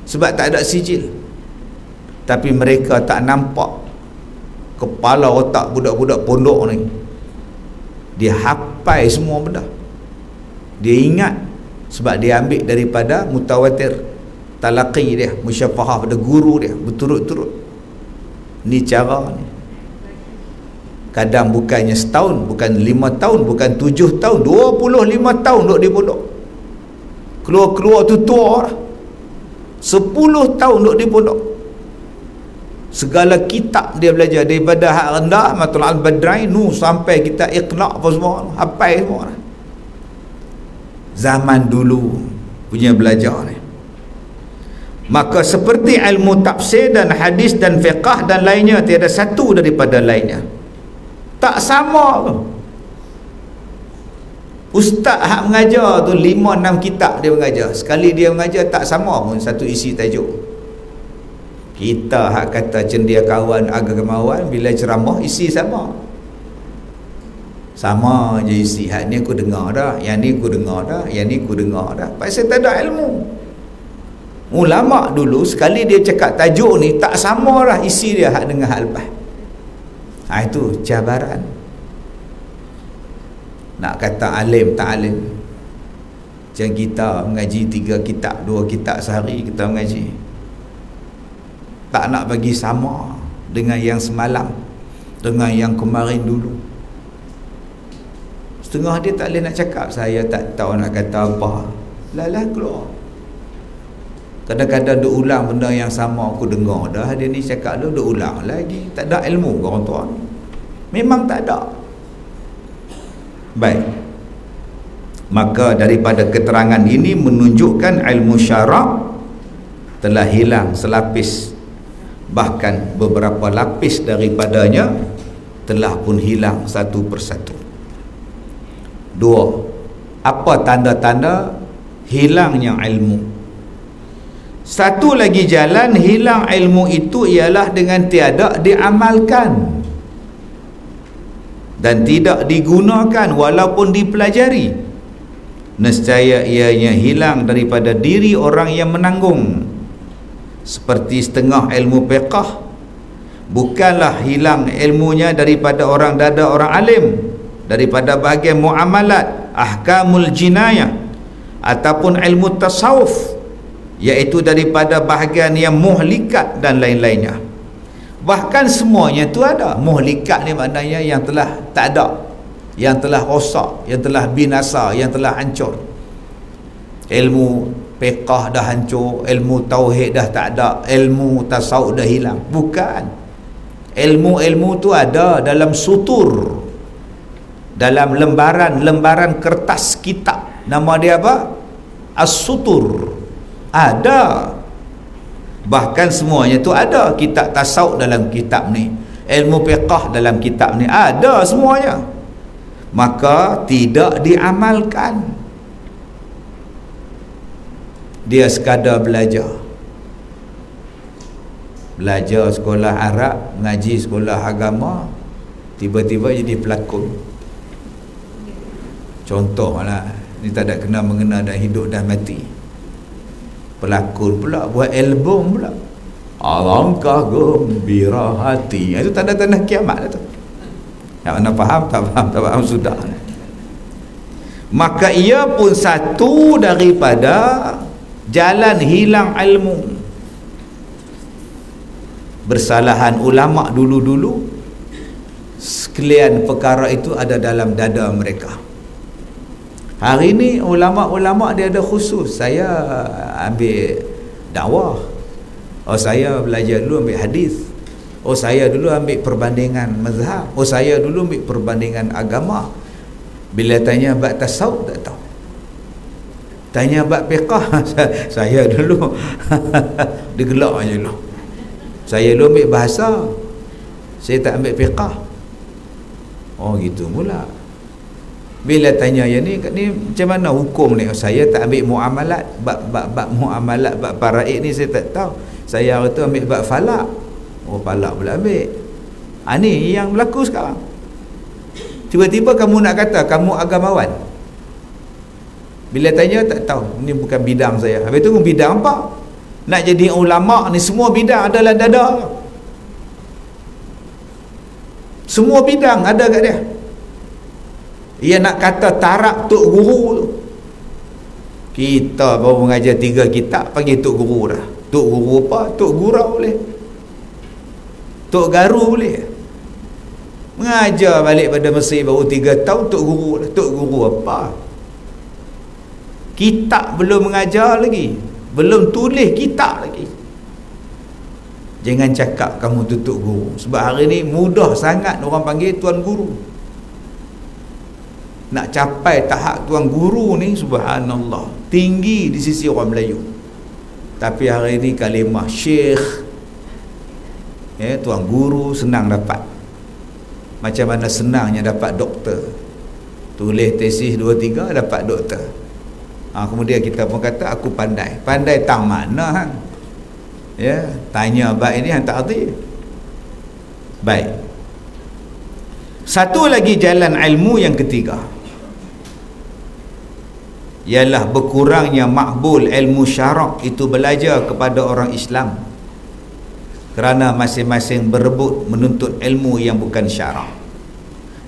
sebab tak ada sijil. Tapi mereka tak nampak kepala otak budak-budak pondok ni. Dia hafal semua benda. Dia ingat sebab dia ambil daripada mutawatir, talaqi dia, musyafahah pada guru dia berturut-turut. Ni cara ni. Kadang bukannya setahun, bukan 5 tahun, bukan 7 tahun, 25 tahun duduk di pondok. Keluar-keluar tu tua lah. 10 tahun duduk di pondok. Segala kitab dia belajar, daripada hak rendah Matul Al-Badrain sampai kita Iqna' apa semua, hafal semua lah. Zaman dulu punya belajar ni. Maka seperti ilmu tafsir dan hadis dan fiqah dan lainnya, tiada satu daripada lainnya. Tak sama tu. Ustaz hak mengajar tu 5-6 kitab dia mengajar. Sekali dia mengajar tak sama pun satu isi tajuk. Kita hak kata cendekiawan agamawan, bila ceramah isi sama. Sama je isi. Hak ni aku dengar dah, yang ni aku dengar dah, yang ni aku dengar dah. Pasal tak ada ilmu. Ulama dulu sekali dia cakap tajuk ni tak sama lah isi dia hak dengan hak lepas. Itu cabaran. Nak kata alim tak alim. Macam kita mengaji 3 kitab, 2 kitab sehari kita mengaji. Tak nak bagi sama dengan yang semalam, dengan yang kemarin dulu. Setengah dia tak boleh nak cakap, saya tak tahu nak kata apa. Lalah keluar. Kadang-kadang duk ulang benda yang sama aku dengar dah, dia ni cakap lu duk ulang lagi. Tak ada ilmu orang tua ni. Memang tak ada. Baik. Maka daripada keterangan ini menunjukkan ilmu syarak telah hilang selapis, bahkan beberapa lapis daripadanya telah pun hilang satu persatu. 2. Apa tanda-tanda hilangnya ilmu? Satu lagi jalan hilang ilmu itu ialah dengan tiada diamalkan dan tidak digunakan walaupun dipelajari. Nescaya ianya hilang daripada diri orang yang menanggung. Seperti setengah ilmu fiqh bukanlah hilang ilmunya daripada orang dada orang alim, daripada bahagian muamalat, ahkamul jinayah, ataupun ilmu tasawuf, iaitu daripada bahagian yang muhlikat dan lain-lainnya. Bahkan semuanya tu ada. Muhlikat ni maknanya yang telah tak ada, yang telah rosak, yang telah binasa, yang telah hancur. Ilmu fiqh dah hancur, ilmu tauhid dah tak ada, ilmu tasawuf dah hilang. Bukan. Ilmu-ilmu tu ada dalam sutur, dalam lembaran-lembaran kertas kitab. Nama dia apa? As-sutur. Ada. Bahkan semuanya tu ada. Kitab tasawuf dalam kitab ni, ilmu fiqh dalam kitab ni, ada semuanya. Maka tidak diamalkan. Dia sekadar belajar. Belajar sekolah Arab, ngaji sekolah agama, tiba-tiba jadi pelakon. Contohlah, ni tak ada kena mengena dan hidup dan mati. Pelakon pula buat album pula, alangkah gembira hati. Itu tanda-tanda kiamat lah tu. Yang mana faham? Tak faham, tak faham sudah. Maka ia pun satu daripada jalan hilang ilmu. Bersalahan ulama dulu-dulu, sekalian perkara itu ada dalam dada mereka. Hari ni ulama-ulama dia ada khusus. Saya ambil dakwah. Oh, saya belajar dulu ambil hadis. Oh, saya dulu ambil perbandingan mazhab. Oh, saya dulu ambil perbandingan agama. Bila tanya bab tasawuf tak tahu. Tanya bab fiqh, saya dulu dia gelak aja dulu. Saya dulu ambil bahasa, saya tak ambil fiqh. Oh, gitu pula. Bila tanya yang ni macam mana hukum ni? Saya tak ambil muamalat, bab muamalat, bab faraid ni saya tak tahu. Saya hari tu ambil bab falak. Oh, falak pula ambil. Ni yang berlaku sekarang. Tiba-tiba kamu nak kata kamu agamawan. Bila tanya tak tahu, ni bukan bidang saya. Habis tu bidang apa? Nak jadi ulama ni semua bidang adalah dada. Semua bidang ada kat dia. Ia nak kata tarak tok guru tu. Kita baru mengajar 3 kitab panggil tok guru dah. Tok guru apa? Tok gurau boleh. Tok Garu boleh mengajar balik pada Mesir baru 3 tahun tok guru lah. Tok guru apa? Kitab belum mengajar lagi, belum tulis kitab lagi. Jangan cakap kamu tutup guru, sebab hari ni mudah sangat orang panggil tuan guru. Nak capai tahap tuan guru ni subhanallah tinggi di sisi orang Melayu. Tapi hari ni kalimah syekh, tuan guru senang dapat. Macam mana senangnya dapat doktor, tulis tesis 2-3 dapat doktor. Kemudian kita pun kata aku pandai. Pandai tang mana hang? Tanya baik ini hang tak erti. Baik. Satu lagi jalan ilmu yang ketiga, ialah berkurangnya makbul ilmu syarak itu belajar kepada orang Islam, kerana masing-masing berebut menuntut ilmu yang bukan syarak.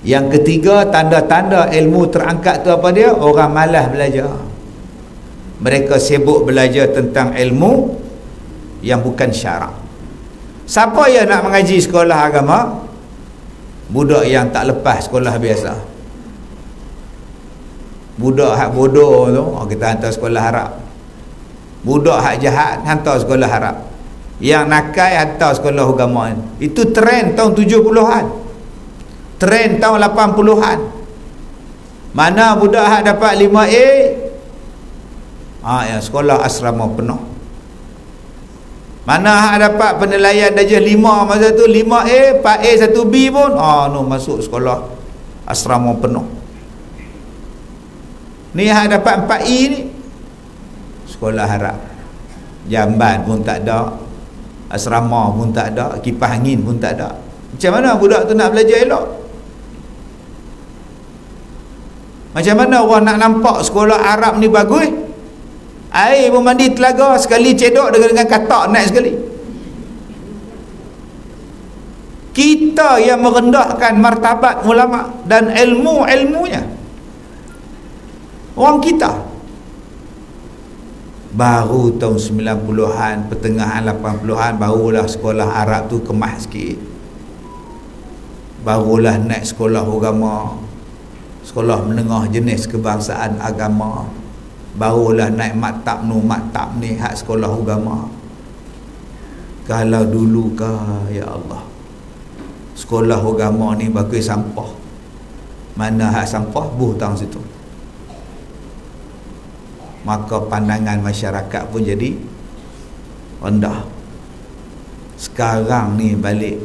Yang ketiga, tanda-tanda ilmu terangkat tu apa dia? Orang malas belajar. Mereka sibuk belajar tentang ilmu yang bukan syarak. Siapa yang nak mengaji sekolah agama? Budak yang tak lepas sekolah biasa. Budak hak bodoh tu kita hantar sekolah Arab. Budak hak jahat hantar sekolah Arab. Yang nakai hantar sekolah agama. Itu trend tahun 70-an, trend tahun 80-an. Mana budak hak dapat 5A, yang sekolah asrama penuh. Mana hak dapat penilaian darjah 5 masa tu 5A, 4A, 1B pun masuk sekolah asrama penuh. Ni hak dapat 4E ni sekolah harap. Jamban pun tak ada, asrama pun tak ada, kipas angin pun tak ada. Macam mana budak tu nak belajar elok? Macam mana orang nak nampak sekolah Arab ni bagus? Air pun mandi telaga sekali cedok dengan katak naik sekali. Kita yang merendahkan martabat ulama dan ilmu-ilmunya. Orang kita baru tahun 90-an, pertengahan 80-an barulah sekolah Arab tu kemas sikit. Barulah naik sekolah agama, sekolah menengah jenis kebangsaan agama. Barulah naik maktab ni hak sekolah agama. Kalau dulu ya Allah, sekolah agama ni bagus sampah. Mana hak sampah buang situ. Maka pandangan masyarakat pun jadi rendah. Sekarang ni balik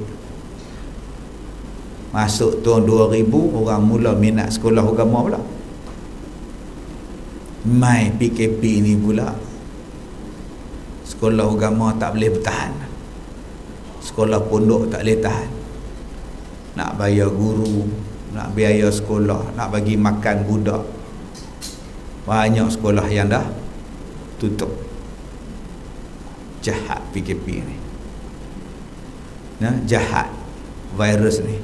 masuk tahun 2000, orang mula minat sekolah agama pula. Mai PKP ni pula sekolah agama tak boleh bertahan, sekolah pondok tak boleh tahan. Nak bayar guru, nak biaya sekolah, nak bagi makan budak. Banyak sekolah yang dah tutup. Jahat PKP ni, jahat virus ni.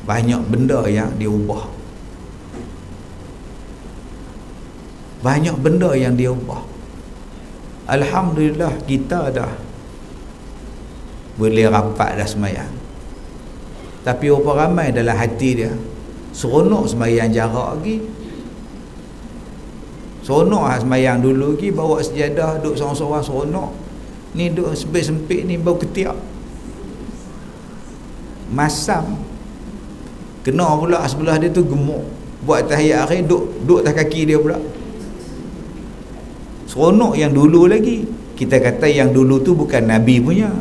Banyak benda yang diubah, banyak benda yang diubah. Alhamdulillah kita dah boleh rapat dah semayang. Tapi apa ramai dalam hati dia seronok semayang jarak lagi, seronok semayang dulu lagi, bawa sejadah duduk seorang-seorang seronok. Ni duduk sempit-sempit ni bau ketiak, masam. Kena pula sebelah dia tu gemuk, buat tahiyat akhir duduk atas kaki dia pula. Seronok yang dulu lagi. Kita kata yang dulu tu bukan Nabi punya,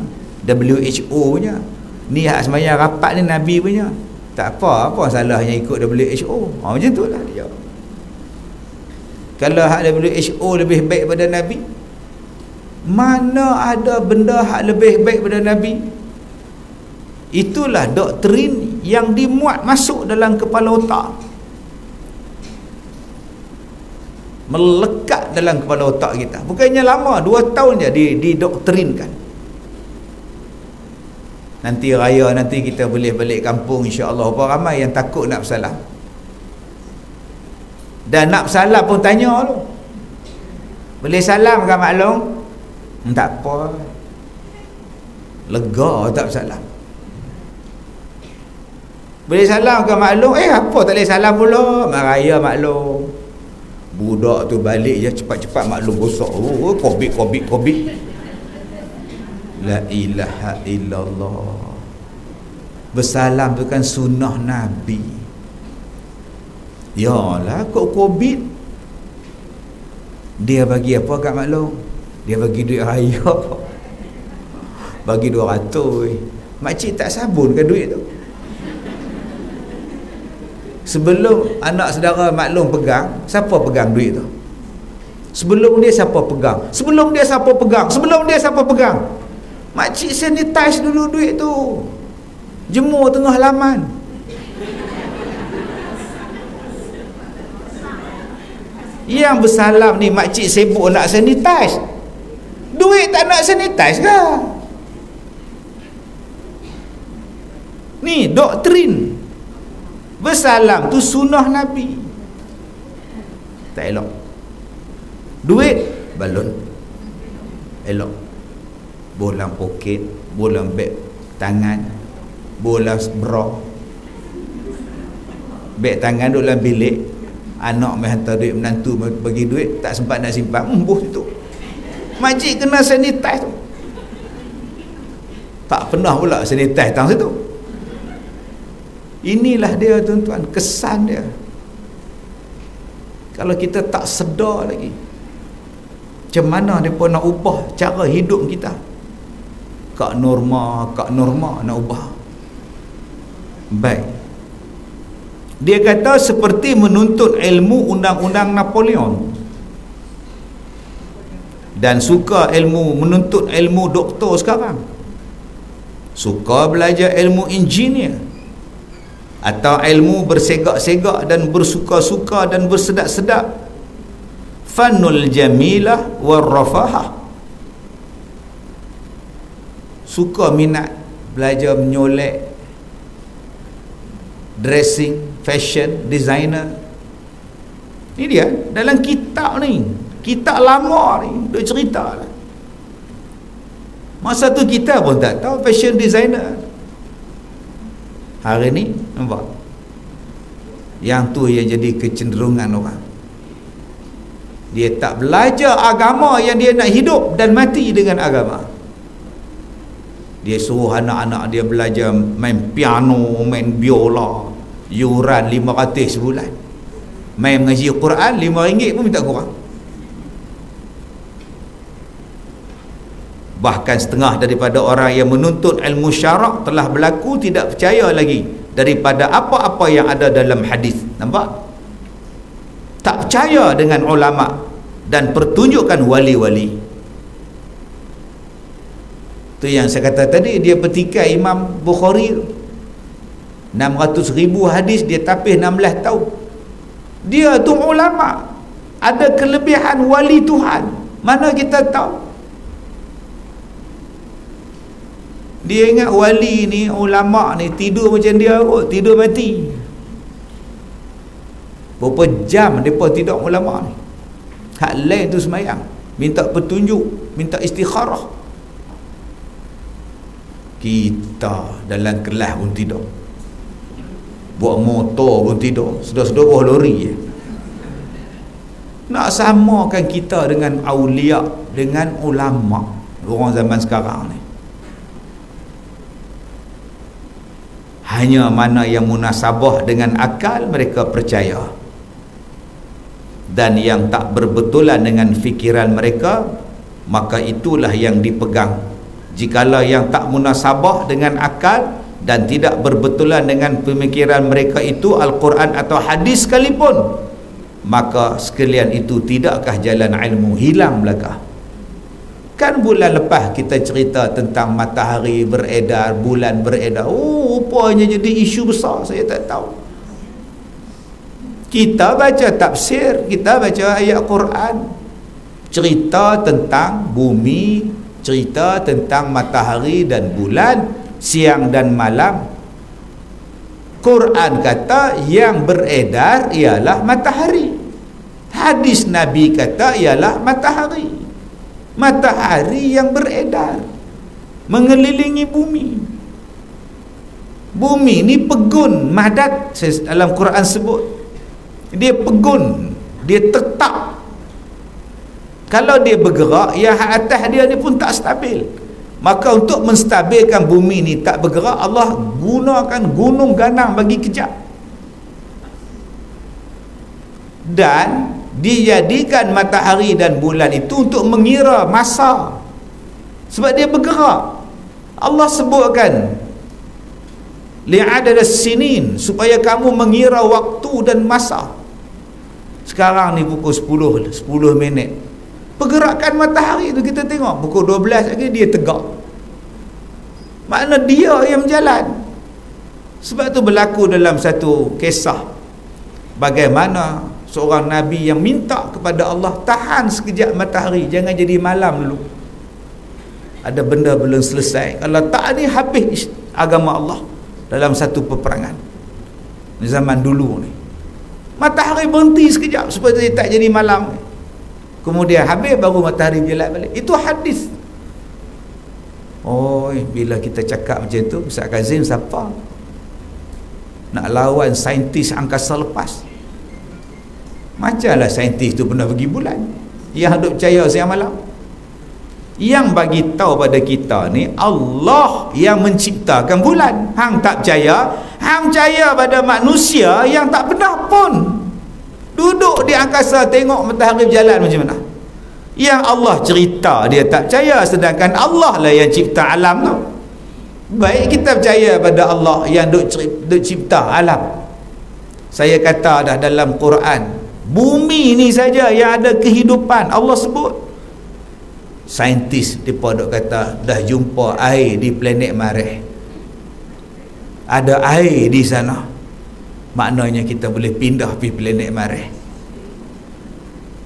WHO punya. Ni hak semayang rapat ni Nabi punya. Tak apa salahnya ikut WHO. Macam tu lah dia. Kalau hak WHO lebih baik pada Nabi, mana ada benda hak lebih baik pada Nabi? Itulah doktrin yang dimuat masuk dalam kepala otak, melekat dalam kepala otak kita. Bukannya lama, 2 tahun je didoktrinkan. Nanti raya nanti kita boleh balik kampung insya-Allah. Apa ramai yang takut nak bersalam. Dan nak bersalam pun tanya tu, boleh salam ke maklum? Tak apa, lega tak bersalam. Boleh salam ke maklum? Apa tak boleh salam pula? Maraya maklum. Budak tu balik je cepat-cepat maklum gosok. Kobik. La ilaha illallah. Bersalam tu kan sunnah Nabi. Yalah, kok kobik. Dia bagi apa kat maklum? Dia bagi duit raya. Bagi 200. Makcik tak sabunkan duit tu. Sebelum anak saudara maklum pegang, siapa pegang duit tu? Sebelum dia siapa pegang? Makcik sanitize dulu duit tu. Jemur tengah halaman. Yang bersalam ni makcik sibuk nak sanitize. Duit tak nak sanitize ke? Ni doktrin. Bersalam tu sunnah Nabi. Tak elok. Duit balon elok. Bolang poket, bolang beg tangan, bolang bra. Beg tangan duduk dalam bilik. Anak mai hantar duit, menantu bagi duit, tak sempat nak simpan, embuh situ. Makcik kena sanitize tu. Tak pernah pula sanitize tang situ. Inilah dia tuan-tuan, kesan dia. Kalau kita tak sedar lagi, macam mana mereka nak ubah cara hidup kita? Kak norma nak ubah. Baik. Dia kata seperti menuntut ilmu undang-undang Napoleon. Dan suka menuntut ilmu doktor sekarang. Suka belajar ilmu engineer. Atau ilmu bersegak-segak dan bersuka-suka dan bersedap-sedap. Fannul jamilah warrafahah. Suka minat belajar menyolek, dressing, fashion, designer. Ini dia dalam kitab ni. Kitab lama ni dia cerita lah. Masa tu kita pun tak tahu fashion designer. Hari ni nampak, yang tu yang jadi kecenderungan orang. Dia tak belajar agama yang dia nak hidup dan mati dengan agama. Dia suruh anak-anak dia belajar main piano, main biola, yuran 500 sebulan. Main mengaji Quran RM5 pun minta kurang. Bahkan setengah daripada orang yang menuntut ilmu syarak telah berlaku tidak percaya lagi daripada apa-apa yang ada dalam hadis. Nampak? Tak percaya dengan ulama dan pertunjukan wali-wali. Tu yang saya kata tadi, dia petikai Imam Bukhari 600,000 hadis dia tapis 16 tahun. Dia tu ulama, ada kelebihan wali Tuhan. Mana kita tahu? Dia ingat wali ni, ulama ni tidur macam dia kot, tidur mati. Berapa jam mereka tidur ulama ni? Hak lain tu semayang, minta petunjuk, minta istikharah. Kita dalam kelas pun tidur, buat motor pun tidur, sedar-sedar buah lori je. Nak samakan kita dengan aulia, dengan ulama orang zaman sekarang ni. Hanya mana yang munasabah dengan akal mereka percaya, dan yang tak berbetulan dengan fikiran mereka, maka itulah yang dipegang. Jikalau yang tak munasabah dengan akal dan tidak berbetulan dengan pemikiran mereka itu Al-Quran atau hadis sekalipun, maka sekalian itu tidakkah jalan ilmu hilang belaka. Kan bulan lepas kita cerita tentang matahari beredar, bulan beredar. Rupanya jadi isu besar, saya tak tahu. Kita baca tafsir, kita baca ayat Quran, cerita tentang bumi, cerita tentang matahari dan bulan, siang dan malam. Quran kata yang beredar ialah matahari. Hadis Nabi kata ialah matahari. Matahari yang beredar mengelilingi bumi. Bumi ni pegun, madat dalam Quran sebut. Dia pegun, dia tetap. Kalau dia bergerak, yang atas dia ni pun tak stabil. Maka untuk menstabilkan bumi ni tak bergerak, Allah gunakan gunung ganang bagi kejap. Dan dijadikan matahari dan bulan itu untuk mengira masa. Sebab dia bergerak. Allah sebutkan li'adadas sinin, supaya kamu mengira waktu dan masa. Sekarang ni pukul 10 minit. Pergerakan matahari tu kita tengok pukul 12 lagi dia tegak. Makna dia yang berjalan. Sebab tu berlaku dalam satu kisah bagaimana seorang Nabi yang minta kepada Allah, tahan sekejap matahari, jangan jadi malam dulu. Ada benda belum selesai. Kalau tak ni habis agama Allah dalam satu peperangan. Di zaman dulu ni. Matahari berhenti sekejap supaya dia tak jadi malam. Kemudian habis baru matahari berjalan balik. Itu hadis. Oh, bila kita cakap macam tu, Ustaz Kazim siapa? Nak lawan saintis angkasa lepas. Macamlah saintis tu pernah pergi bulan. Yang duk percaya siang malam. Yang bagi tahu pada kita ni Allah yang menciptakan bulan. Hang tak percaya, hang percaya pada manusia yang tak pernah pun duduk di angkasa tengok matahari berjalan macam mana. Yang Allah cerita dia tak percaya, sedangkan Allah lah yang cipta alam tu. Baik kita percaya pada Allah yang duk cipta alam. Saya kata dah dalam Quran, bumi ni saja yang ada kehidupan. Allah sebut. Saintis mereka duk kata dah jumpa air di planet Marikh. Ada air di sana. Maknanya kita boleh pindah pergi planet Marikh.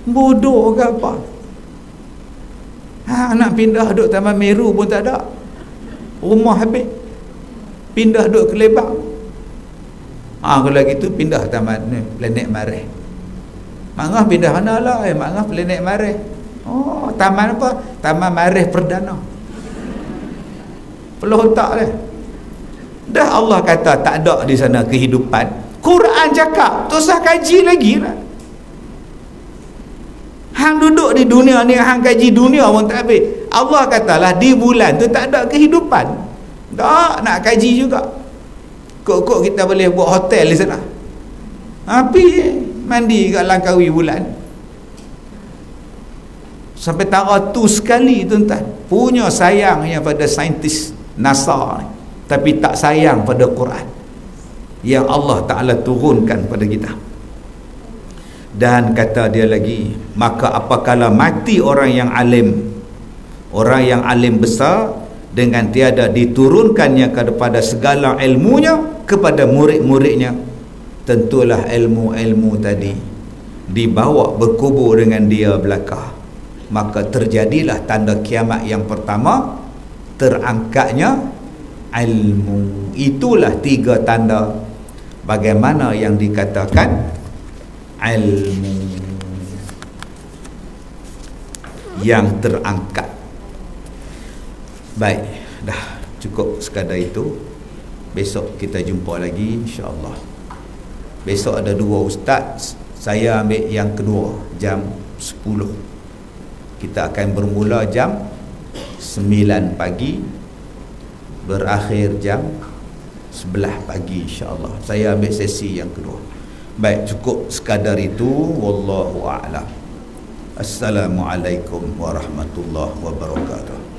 Bodoh ke apa? Nak pindah duk Taman Meru pun tak ada. Rumah habis. Pindah duk ke Lebak. Kalau gitu pindah taman ni, planet Marikh. Mangah pindah mana lah? Mangah planet Marikh. Oh, taman apa? Taman Marikh Perdana. Peluh otak dia. Dah Allah kata tak ada di sana kehidupan. Quran cakap, tu usah kaji lagi lah. Hang duduk di dunia ni, hang kaji dunia pun tak habis. Allah katalah di bulan tu tak ada kehidupan. Tak nak kaji juga. Kok kita boleh buat hotel di sana. Pergi mandi kat Langkawi bulan. Sampai tara tu sekali tuan-tuan. Punya sayangnya pada saintis NASA ni, tapi tak sayang pada Quran yang Allah Ta'ala turunkan pada kita. Dan kata dia lagi, maka apakala mati orang yang alim besar, dengan tiada diturunkannya kepada segala ilmunya kepada murid-muridnya, tentulah ilmu-ilmu tadi dibawa berkubur dengan dia belaka. Maka terjadilah tanda kiamat yang pertama, terangkatnya ilmu. Itulah 3 tanda bagaimana yang dikatakan ilmu yang terangkat. Baik, dah cukup sekadar itu. Besok kita jumpa lagi insya-Allah. Besok ada 2 ustaz. Saya ambil yang kedua jam 10. Kita akan bermula jam 9 pagi, berakhir jam 11 pagi insya-Allah. Saya ambil sesi yang kedua. Baik, cukup sekadar itu. Wallahu a'lam. Assalamualaikum warahmatullahi wabarakatuh.